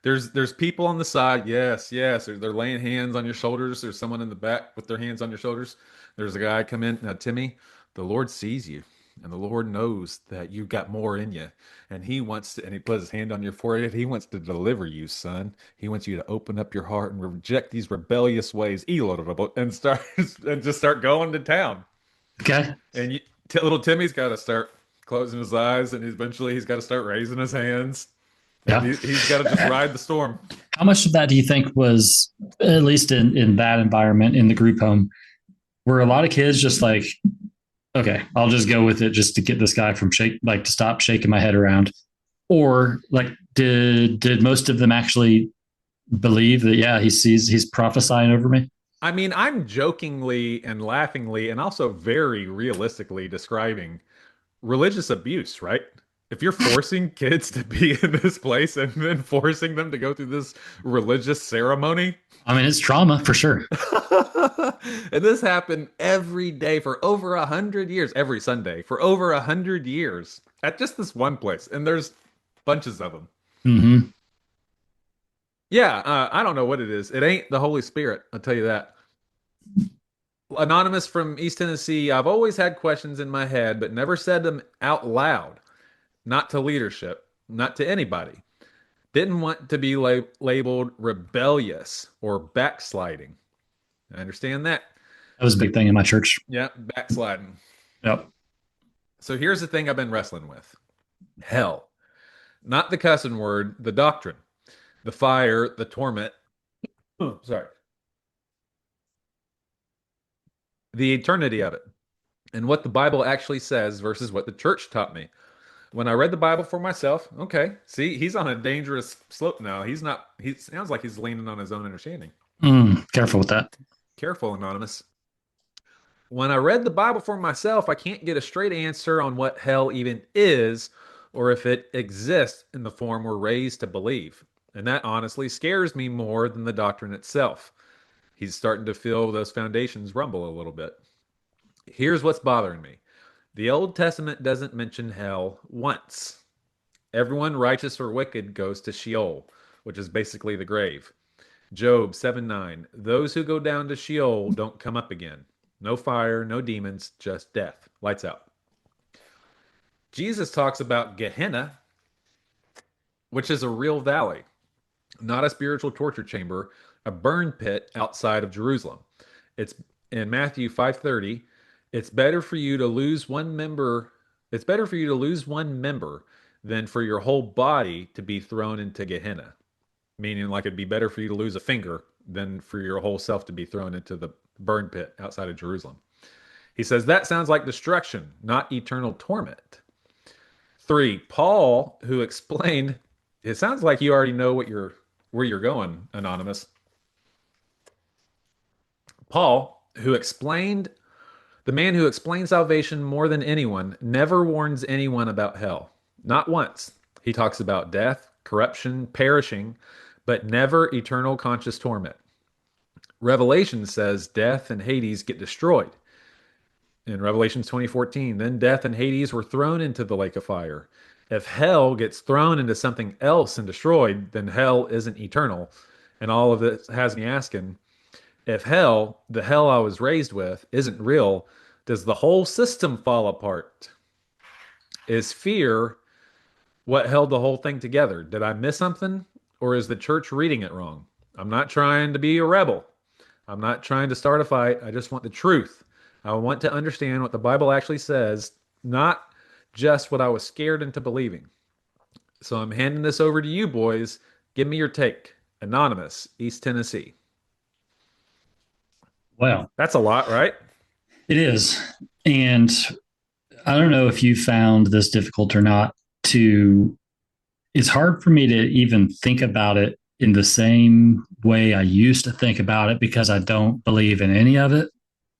there's people on the side. Yes, yes. They're laying hands on your shoulders. There's someone in the back with their hands on your shoulders. There's a guy come in. Now, Timmy, the Lord sees you, and the Lord knows that you've got more in you, and He wants to. And He puts His hand on your forehead. He wants to deliver you, son. He wants you to open up your heart and reject these rebellious ways, and start and just start going to town. Okay, And little Timmy's got to start closing his eyes, and eventually he's got to start raising his hands, and yeah. he's got to just ride the storm. How much of that do you think was, at least in that environment in the group home, were a lot of kids just like, okay, I'll just go with it just to get this guy from to stop shaking my head around, or like did most of them actually believe that yeah he's prophesying over me? I mean, I'm jokingly and laughingly and also very realistically describing religious abuse, right? If you're forcing kids to be in this place and then forcing them to go through this religious ceremony, I mean, it's trauma for sure. and this happened every day for over 100 years, every Sunday for over 100 years at just this one place, and there's bunches of them. Hmm. Yeah, I don't know what it is. It ain't the Holy Spirit, I'll tell you that. Anonymous from East Tennessee, I've always had questions in my head, but never said them out loud. Not to leadership, not to anybody. Didn't want to be labeled rebellious or backsliding. I understand that. That was a big thing in my church. Yeah, backsliding. Yep. So here's the thing I've been wrestling with: hell. Not the cussing word, the doctrine, the fire, the torment. Oh, sorry. The eternity of it, and what the Bible actually says versus what the church taught me. When I read the Bible for myself, okay, see, he's on a dangerous slope now. He's not, he sounds like he's leaning on his own understanding. Careful with that. Careful, Anonymous. When I read the Bible for myself, I can't get a straight answer on what hell even is or if it exists in the form we're raised to believe. And that honestly scares me more than the doctrine itself. He's starting to feel those foundations rumble a little bit. Here's what's bothering me: the Old Testament doesn't mention hell once. Everyone righteous or wicked goes to Sheol, which is basically the grave. Job 7:9. Those who go down to Sheol don't come up again. No fire, no demons, just death. Lights out. Jesus talks about Gehenna, which is a real valley, not a spiritual torture chamber, a burn pit outside of Jerusalem. It's in Matthew 5:30. It's better for you to lose one member. It's better for you to lose one member than for your whole body to be thrown into Gehenna. Meaning, like, it'd be better for you to lose a finger than for your whole self to be thrown into the burn pit outside of Jerusalem. He says that sounds like destruction, not eternal torment. 3, Paul, who explained, it sounds like you already know where you're going, Anonymous. Paul, who explained, the man who explains salvation more than anyone, never warns anyone about hell. Not once. He talks about death, corruption, perishing, but never eternal conscious torment. Revelation says death and Hades get destroyed. In Revelation 20:14, then death and Hades were thrown into the lake of fire. If hell gets thrown into something else and destroyed, then hell isn't eternal. And all of this has me asking, if hell, the hell I was raised with, isn't real, does the whole system fall apart? Is fear what held the whole thing together? Did I miss something? Or is the church reading it wrong? I'm not trying to be a rebel. I'm not trying to start a fight. I just want the truth. I want to understand what the Bible actually says, not just what I was scared into believing. So I'm handing this over to you boys. Give me your take. Anonymous, East Tennessee. Well, that's a lot, right? It is. And I don't know if you found this difficult or not to, it's hard for me to even think about it in the same way I used to think about it because I don't believe in any of it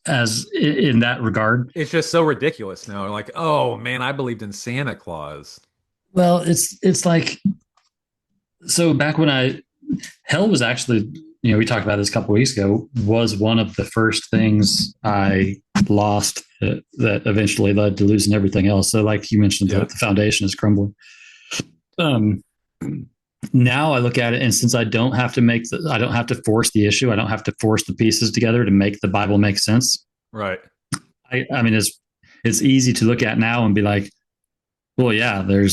as in that regard. It's just so ridiculous now. Like, oh man, I believed in Santa Claus. Well, it's like, so back when hell was actually, we talked about this a couple of weeks ago, was one of the first things I lost that eventually led to losing everything else. So like you mentioned, the foundation is crumbling. Now I look at it, and since I don't have to force the issue. I don't have to force the pieces together to make the Bible make sense. Right. I mean, it's easy to look at now and be like, well, yeah, there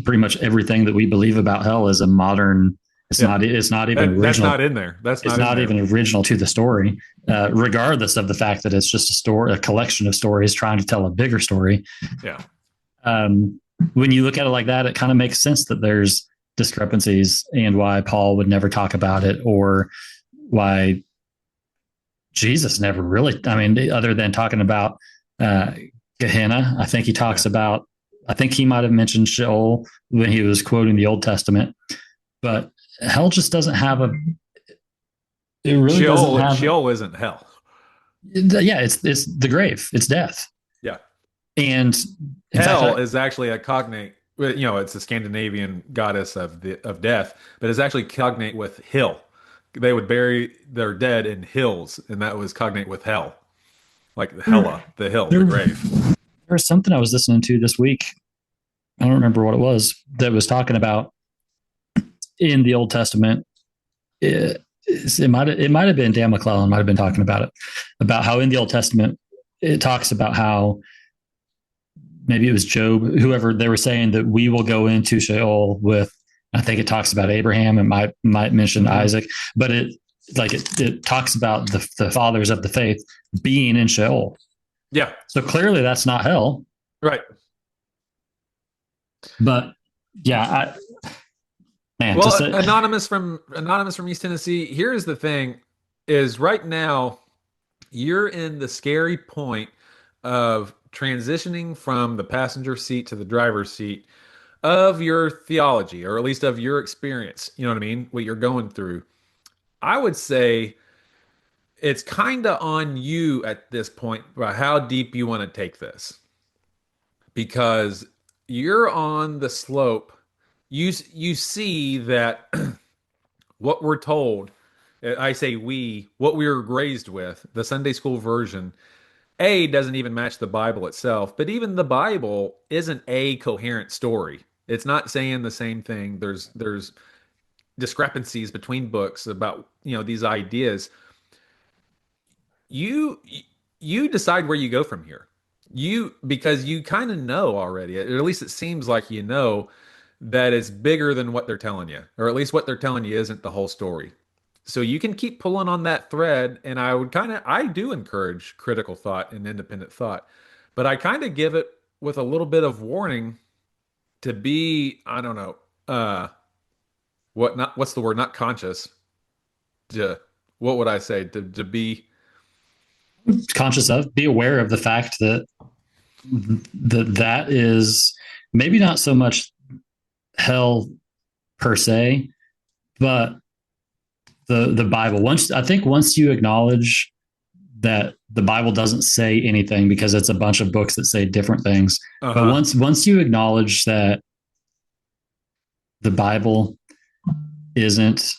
pretty much everything that we believe about hell is a modern. It's not even original. That's not in there. It's not even original to the story, regardless of the fact that it's just a collection of stories trying to tell a bigger story. Yeah. When you look at it like that, it kind of makes sense that there's discrepancies and why Paul would never talk about it, or why Jesus never really, other than talking about Gehenna, I think he talks about, I think he might have mentioned Sheol when he was quoting the Old Testament, but hell just doesn't have It really doesn't have. Sheol isn't hell. Yeah, it's the grave. It's death. Yeah. And in fact, Hell is actually a cognate, it's a Scandinavian goddess of death, but it's actually cognate with hill. They would bury their dead in hills, and that was cognate with hell, like there, Hela, the hill, the there grave. was something I was listening to this week. I don't remember what it was that was talking about in the Old Testament. It might have been Dan McClellan might have been talking about how in the Old Testament it talks about how maybe it was Job, whoever they were saying that we will go into Sheol with. I think it talks about Abraham. It might mention Mm-hmm. Isaac, but it talks about the fathers of the faith being in Sheol. Yeah, So clearly that's not hell. right. But yeah, man, Well, just anonymous from East Tennessee. Here's the thing: is right now you're in the scary point of transitioning from the passenger seat to the driver's seat of your theology, or at least of your experience. You know what I mean? What you're going through. I would say it's kind of on you at this point about how deep you want to take this, because you're on the slope. You see that what we're told, I say we, what we were raised with, the Sunday school version, A, doesn't even match the Bible itself, but even the Bible isn't a coherent story. It's not saying the same thing. There's discrepancies between books about, these ideas. You you decide where you go from here. Because you kind of know already, or at least it seems like you know that it's bigger than what they're telling you, or at least what they're telling you isn't the whole story. So you can keep pulling on that thread, and I do encourage critical thought and independent thought, but I kind of give it with a little bit of warning to be, I don't know, what's the word? Not conscious. To, what would I say? To be, conscious of, be aware of the fact that that is maybe not so much hell per se, but the Bible. Once you acknowledge that the Bible doesn't say anything because it's a bunch of books that say different things, but uh-huh. once you acknowledge that the Bible isn't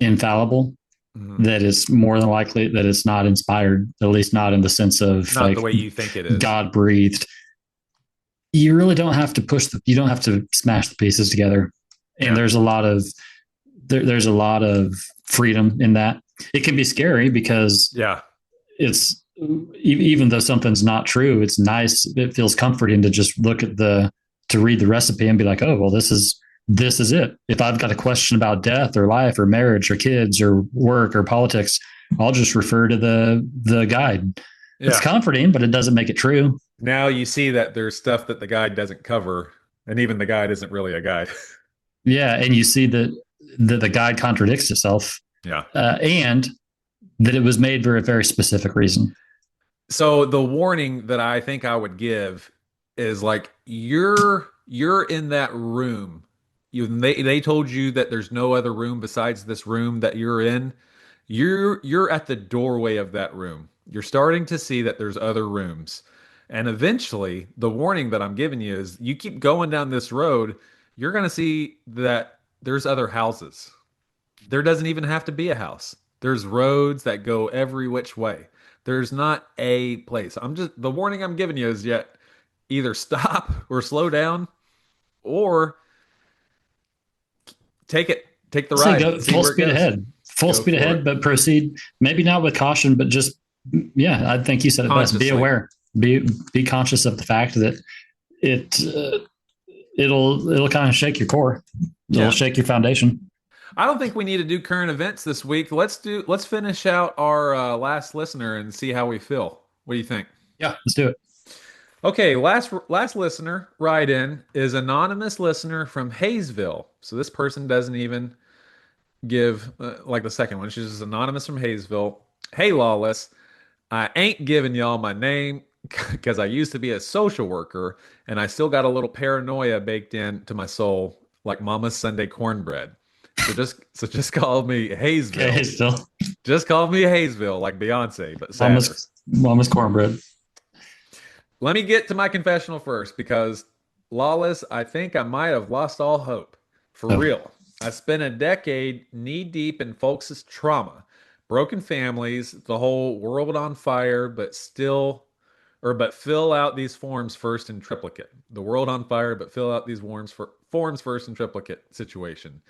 infallible, Mhm. that it's more than likely that it's not inspired, at least not in the sense of Not the like way you think it is. God breathed. You really don't have to you don't have to smash the pieces together. And Yeah. there's a lot of freedom in that. It can be scary because Yeah. it's even though something's not true, it's nice. It feels comforting to just to read the recipe and be like, oh, well, this is it. If I've got a question about death or life or marriage or kids or work or politics, I'll just refer to the guide. It's Yeah. comforting, but it doesn't make it true. Now you see that there's stuff that the guide doesn't cover, and even the guide isn't really a guide. Yeah, and you see that the guide contradicts itself, Yeah. and that it was made for a very specific reason. So the warning that I think I would give is like you're in that room. They told you that there's no other room besides this room that you're in. You're at the doorway of that room. You're starting to see that there's other rooms. And eventually, the warning that I'm giving you is you keep going down this road, you're going to see that there's other houses. There doesn't even have to be a house. There's roads that go every which way. There's not a place. The warning I'm giving you is yet either stop or slow down, or take the I'll say ride, go see full where it speed goes. ahead, full Go speed for it ahead, but proceed. Maybe not with caution, but just yeah. I think you said it best. Be consciously. aware. Be conscious of the fact that it it'll kind of shake your core. It'll Yeah. shake your foundation. I don't think we need to do current events this week. Let's finish out our last listener and see how we feel. What do you think? Yeah, let's do it. Okay, last listener write in is anonymous listener from Hayesville. So this person doesn't even give like the second one. She's just anonymous from Hayesville. Hey, Lawless, I ain't giving y'all my name because I used to be a social worker and I still got a little paranoia baked into my soul, like Mama's Sunday cornbread. So just call me Okay, Hayesville. still Just call me Hayesville, like Beyonce, but sadder. mama's cornbread. Let me get to my confessional first because Lawless, I think I might have lost all hope. For Oh, real. I spent a decade knee deep in folks' trauma, broken families, the whole world on fire, but fill out these forms first in triplicate. The world on fire, but fill out these forms first in triplicate situation.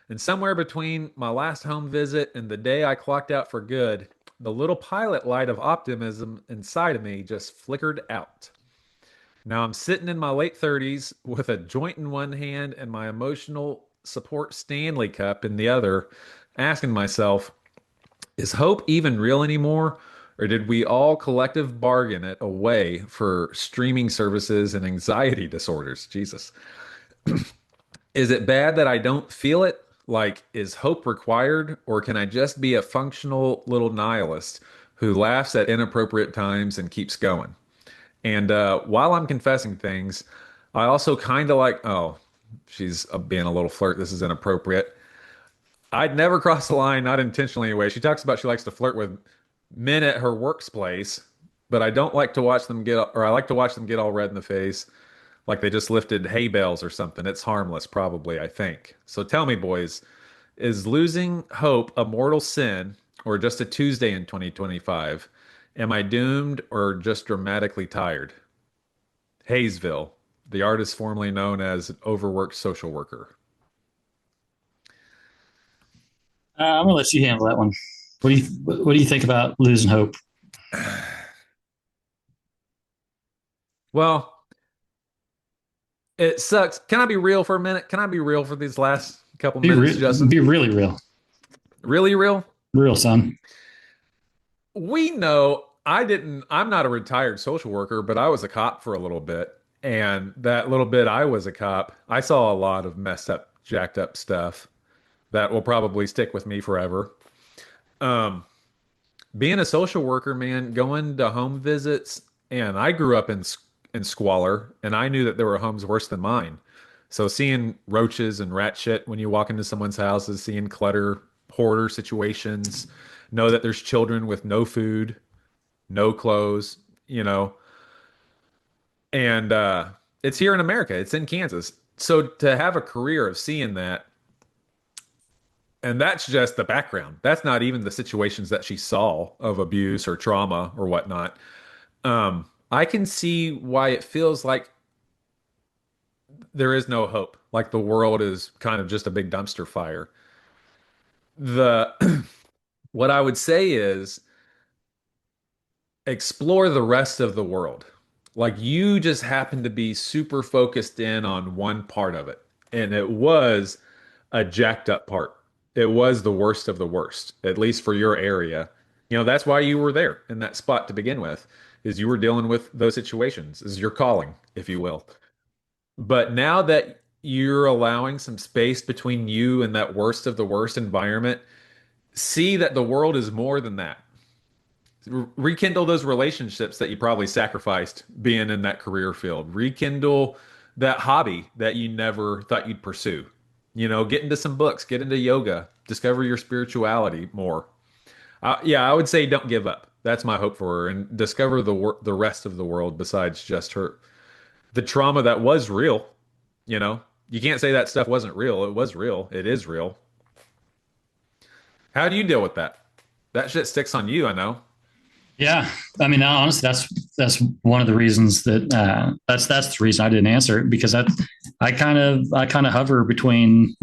And somewhere between my last home visit and the day I clocked out for good, the little pilot light of optimism inside of me just flickered out. Now I'm sitting in my late 30s with a joint in one hand and my emotional support Stanley Cup in the other, asking myself, is hope even real anymore? Or did we all collective bargain it away for streaming services and anxiety disorders? Jesus. Is it bad that I don't feel it? Like, is hope required? Or can I just be a functional little nihilist who laughs at inappropriate times and keeps going? And while I'm confessing things, I also kind of like, oh, she's being a little flirt. This is inappropriate. I'd never cross the line, not intentionally anyway. She talks about she likes to flirt with men at her workplace, but I don't like to watch them get, or I like to watch them get all red in the face, like they just lifted hay bales or something. It's harmless, probably, I think. So tell me, boys, is losing hope a mortal sin or just a Tuesday in 2025? Am I doomed or just dramatically tired? Hayesville, the artist formerly known as an overworked social worker. I'm gonna let you handle that one. What do you think about losing hope? Well, it sucks. Can I be real for a minute? Can I be real for these last couple minutes, Justin? Be really real, Really real? real son. We know I'm not a retired social worker, but I was a cop for a little bit. And that little bit I was a cop, I saw a lot of messed up, jacked up stuff that will probably stick with me forever. Um, Being a social worker, man, going to home visits, and I grew up in squalor, and I knew that there were homes worse than mine. So seeing roaches and rat shit when you walk into someone's houses, seeing clutter, hoarder situations, know that there's children with no food, no clothes, you know, and it's here in America. It's in Kansas. So to have a career of seeing that, and that's just the background. That's not even the situations that she saw of abuse or trauma or whatnot. I can see why it feels like there is no hope. Like the world is kind of just a big dumpster fire. The what I would say is explore the rest of the world. Like you just happen to be super focused in on one part of it. And it was a jacked up part. It was the worst of the worst, at least for your area. You know, that's why you were there in that spot to begin with, is you were dealing with those situations, is your calling, if you will. But now that you're allowing some space between you and that worst of the worst environment, see that the world is more than that. Rekindle those relationships that you probably sacrificed being in that career field. Rekindle that hobby that you never thought you'd pursue. You know, get into some books, get into yoga, discover your spirituality more. Yeah, I would say don't give up. That's my hope for her, and discover the rest of the world besides just her. The trauma that was real. You know, you can't say that stuff wasn't real. It was real. It is real. How do you deal with that? That shit sticks on you, I know. Yeah, I mean, honestly, that's one of the reasons that that's the reason I didn't answer it because I kind of hover between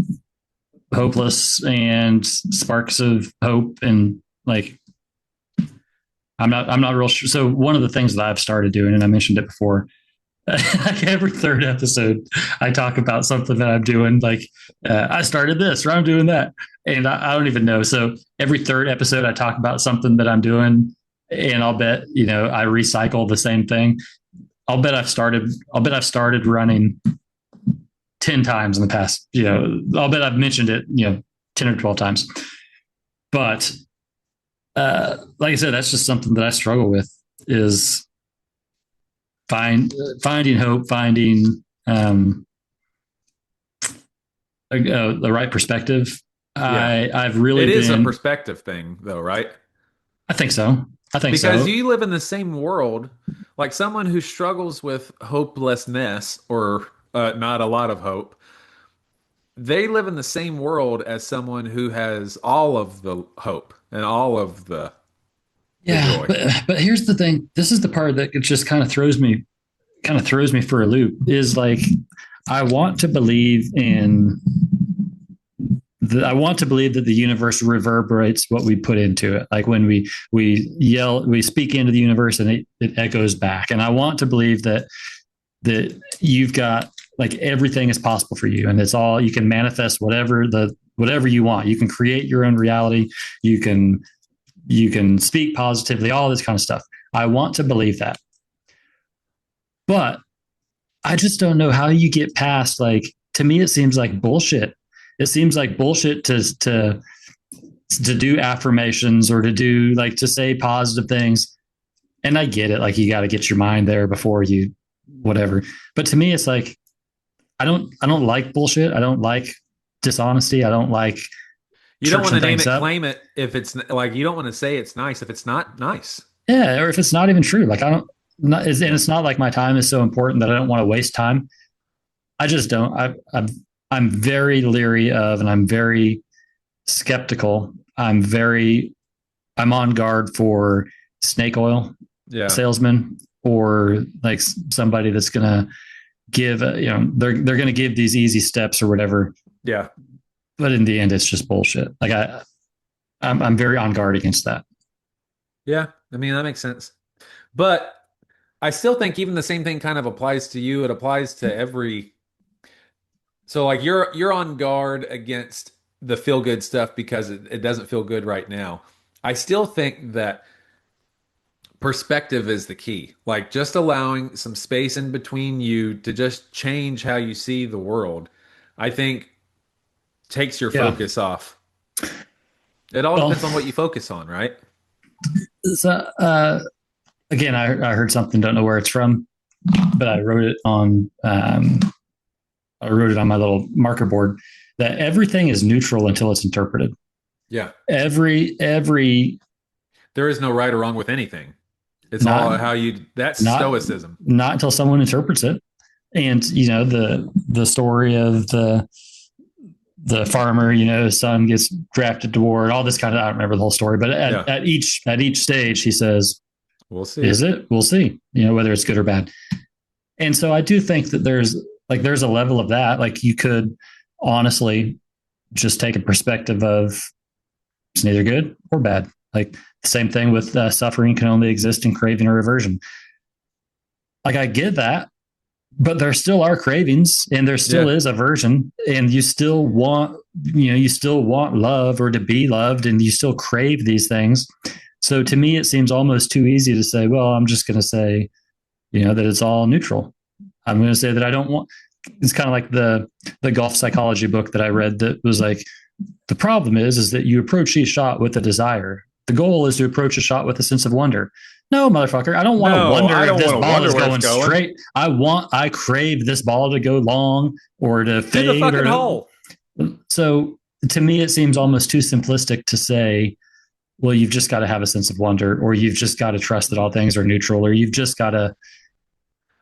hopeless and sparks of hope and like I'm not real sure. So one of the things that I've started doing, and I mentioned it before, like every third episode, I talk about something that I'm doing. Like I started this, or I'm doing that, and I don't even know. So every third episode, I talk about something that I'm doing, and I'll bet I recycle the same thing. I'll bet I've started running 10 times in the past. I'll bet I've mentioned it 10 or 12 times. But like I said, that's just something that I struggle with is finding hope, finding the right perspective. Yeah. I've It really is a been. perspective thing, though, right? I think so. I think Because so. you live in the same world, like someone who struggles with hopelessness or not a lot of hope, they live in the same world as someone who has all of the hope and all of the Yeah, joy. but here's the thing. This is the part that it just kind of throws me for a loop. Is like I want to believe in I want to believe that the universe reverberates what we put into it. Like when we speak into the universe and it echoes back. And I want to believe that you've got like everything is possible for you, and it's all you can manifest whatever you want. You can create your own reality. You can you can speak positively, all this kind of stuff. I want to believe that, but I just don't know how you get past like to me it seems like bullshit. It seems like bullshit to do affirmations or to do like to say positive things. And I get it, like you got to get your mind there before you whatever. But to me, it's like I don't like bullshit. I don't like dishonesty. I don't like You don't want to churching name things it, up. claim it if it's like you don't want to say it's nice if it's not nice. Yeah, or if it's not even true, like I don't. Not, and Yeah. it's not like my time is so important that I don't want to waste time. I just don't. I'm very leery of, and I'm very skeptical. I'm on guard for snake oil Yeah. salesmen or like somebody that's gonna give they're gonna give these easy steps or whatever, Yeah. but in the end it's just bullshit. Like I'm very on guard against that. Yeah. I mean, that makes sense. But I still think even the same thing kind of applies to you. It applies to every. So like you're on guard against the feel good stuff because it doesn't feel good right now. I still think that perspective is the key. Like just allowing some space in between you to just change how you see the world, I think takes your Yeah. focus off. It all Well, depends on what you focus on, right? so, again, I heard something, don't know where it's from, but I wrote it on my little marker board that everything is neutral until it's interpreted. Yeah. Every There is no right or wrong with anything. It's all not how you, that's not stoicism. not until someone interprets it. And the story of the farmer, his son gets drafted to war and all this kind of, I don't remember the whole story, but Yeah. at each stage he says, We'll see. is it? We'll see, whether it's good or bad. And so I do think that there's a level of that. Like you could honestly just take a perspective of it's neither good or bad. Like the same thing with suffering can only exist in craving or aversion. Like I get that, but there still are cravings and there still Yeah. is aversion, and you still want love or to be loved, and you still crave these things. So to me, it seems almost too easy to say, well, I'm just going to say, that it's all neutral. I'm going to say that I don't want. It's kind of like the golf psychology book that I read that was like the problem is that you approach each shot with a desire. The goal is to approach a shot with a sense of wonder. No, motherfucker, I don't want to No, wonder I if don't this want to ball wonder is where it's going going. straight. I crave this ball to go long or to To the fade fucking or hole. so to me it seems almost too simplistic to say, well, you've just got to have a sense of wonder, or you've just got to trust that all things are neutral, or you've just got to.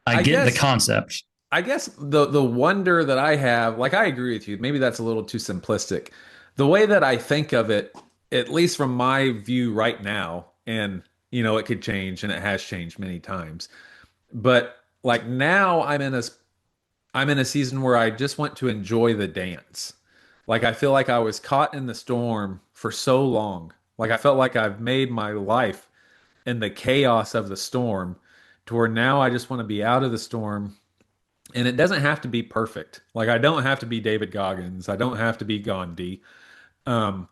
I I get the guess concept. I guess the wonder that I have, like I agree with you, maybe that's a little too simplistic. The way that I think of it, at least from my view right now, and it could change and it has changed many times. But like now I'm in a season where I just want to enjoy the dance. Like I feel like I was caught in the storm for so long. Like I felt like I've made my life in the chaos of the storm to where now I just want to be out of the storm, and it doesn't have to be perfect. Like I don't have to be David Goggins. I don't have to be Gandhi. Um,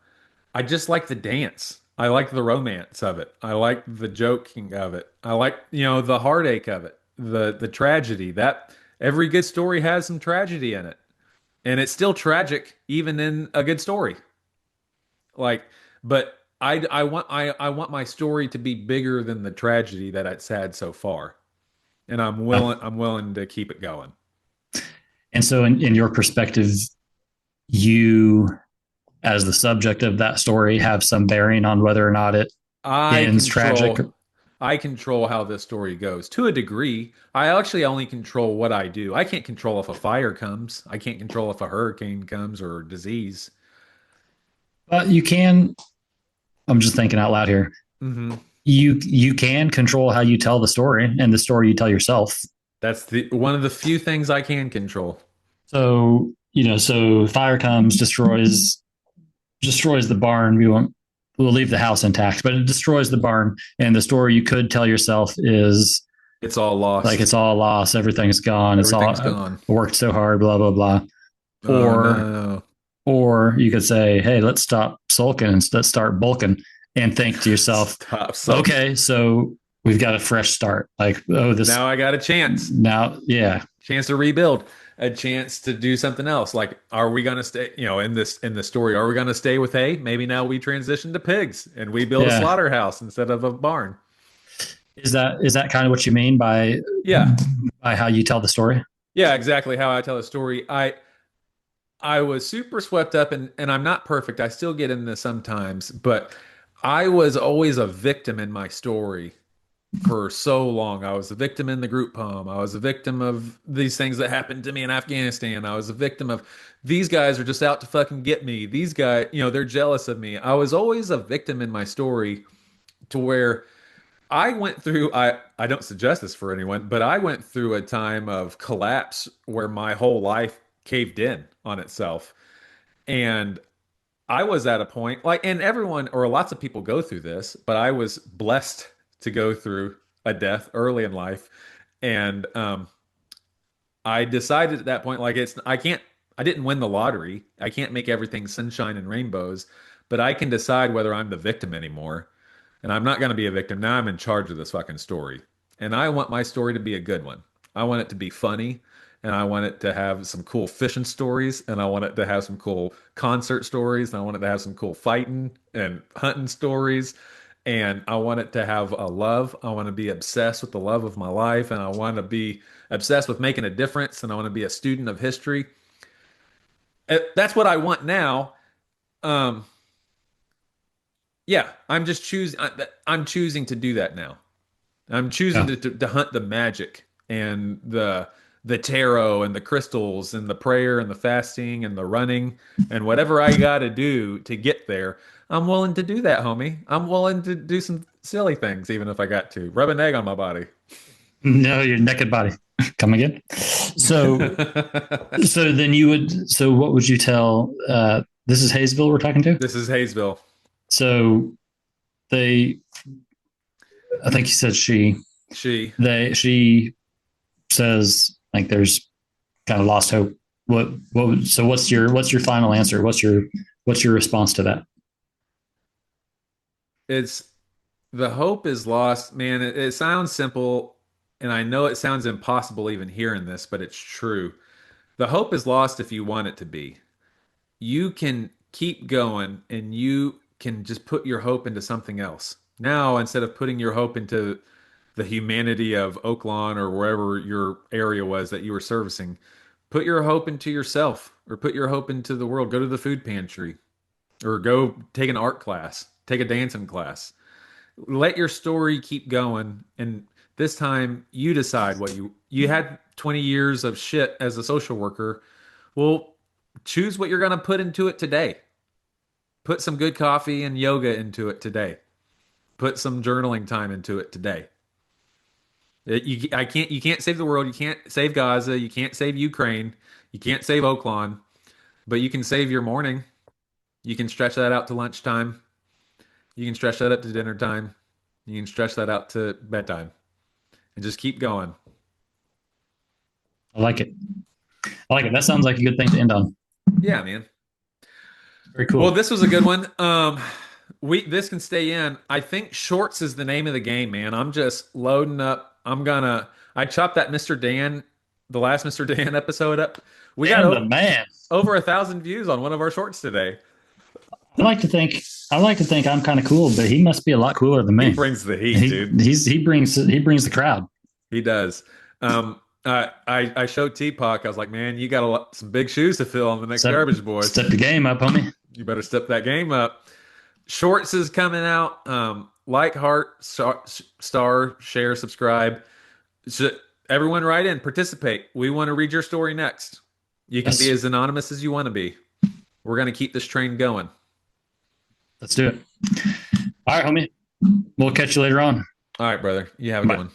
I just like the dance. I like the romance of it. I like the joking of it. I like, the heartache of it, the tragedy. That every good story has some tragedy in it. And it's still tragic even in a good story. Like, but I want my story to be bigger than the tragedy that it's had so far. And I'm willing to keep it going. And so in your perspective, you as the subject of that story have some bearing on whether or not it I ends tragic? control I control how this story goes to a degree. I actually only control what I do. I can't control if a fire comes. I can't control if a hurricane comes or disease. But you can. I'm just thinking out loud here. Hmm. You can control how you tell the story and the story you tell yourself. That's the one of the few things I can control. So so fire comes, destroys the barn. We'll leave the house intact, but it destroys the barn. And the story you could tell yourself is It's all like lost. it's all lost, everything's gone, it's all Everything's gone. worked so hard, blah blah blah. Oh Or no. you could say, hey, let's stop sulking and let's start bulking, and think to yourself, Stop sulking. okay, so we've got a fresh start. Like, oh, this Now I got a chance. now, yeah, Chance to rebuild, a chance to do something else. Like, are we gonna stay, in the story, are we gonna stay with hay? Maybe now we transition to pigs and we build a yeah. slaughterhouse instead of a barn. Is that kind of what you mean Yeah. by how you tell the story? Yeah, exactly how I tell a story. I was super swept up and I'm not perfect. I still get in this sometimes, but I was always a victim in my story for so long. I was a victim in the group poem. I was a victim of these things that happened to me in Afghanistan. I was a victim of these guys are just out to fucking get me. These guys, they're jealous of me. I was always a victim in my story to where I went through I don't suggest this for anyone, but I went through a time of collapse where my whole life caved in on itself. And I was at a point like, and everyone or lots of people go through this, but I was blessed to go through a death early in life. And I decided at that point, like, I didn't win the lottery. I can't make everything sunshine and rainbows, but I can decide whether I'm the victim anymore. And I'm not going to be a victim. Now I'm in charge of this fucking story. And I want my story to be a good one. I want it to be funny. And I want it to have some cool fishing stories. And I want it to have some cool concert stories. And I want it to have some cool fighting and hunting stories. And I want it to have a love. I want to be obsessed with the love of my life. And I want to be obsessed with making a difference. And I want to be a student of history. That's what I want now. Um, yeah, I'm just choosing. I'm choosing to do that now. I'm choosing Yeah, to hunt the magic and the tarot and the crystals and the prayer and the fasting and the running and whatever I got to do to get there. I'm willing to do that, homie. I'm willing to do some silly things, even if I got to rub an egg on my body. no, your naked body. Come again. So then what would you tell? This is Hayesville we're talking to. This is Hayesville. So they, I think he said She. she says like there's kind of lost hope. So what's your final answer? What's your response to that? It's the hope is lost, man. It sounds simple, and I know it sounds impossible even hearing this, but it's true. The hope is lost if you want it to be. You can keep going and you can just put your hope into something else. Now, instead of putting your hope into the humanity of Oaklawn or wherever your area was that you were servicing, put your hope into yourself or put your hope into the world. Go to the food pantry or go take an art class, take a dancing class. Let your story keep going, and this time you decide what you had 20 years of shit as a social worker. Well, choose what you're going to put into it today. Put some good coffee and yoga into it today. Put some journaling time into it today. You can't save the world. You can't save Gaza. You can't save Ukraine. You can't save Oaklawn, but you can save your morning. You can stretch that out to lunchtime. You can stretch that up to dinner time. You can stretch that out to bedtime and just keep going. I like it. I like it. That sounds like a good thing to end on. Yeah, man. Very Well, cool. this was a good one. We this can stay in. I think shorts is the name of the game, man. I'm just loading up. I chopped that Mr. Dan, the last Mr. Dan episode up. We got Dan the man. over 1,000 views on one of our shorts today. I like to think I'm kind of cool, but he must be a lot cooler than He me. brings the heat, He dude. he brings the crowd. He does. I showed T-Puck. I was like, man, you got some big shoes to fill on the next Step Garbage Boys. step the game up, homie. You better step that game up. Shorts is coming out. Like, heart, star, share, subscribe. So everyone write in, participate. We want to read your story next. You can be Yes, as anonymous as you want to be. We're going to keep this train going. let's do it. All right, homie. We'll catch you later on. All right, brother. You have a good Bye. one.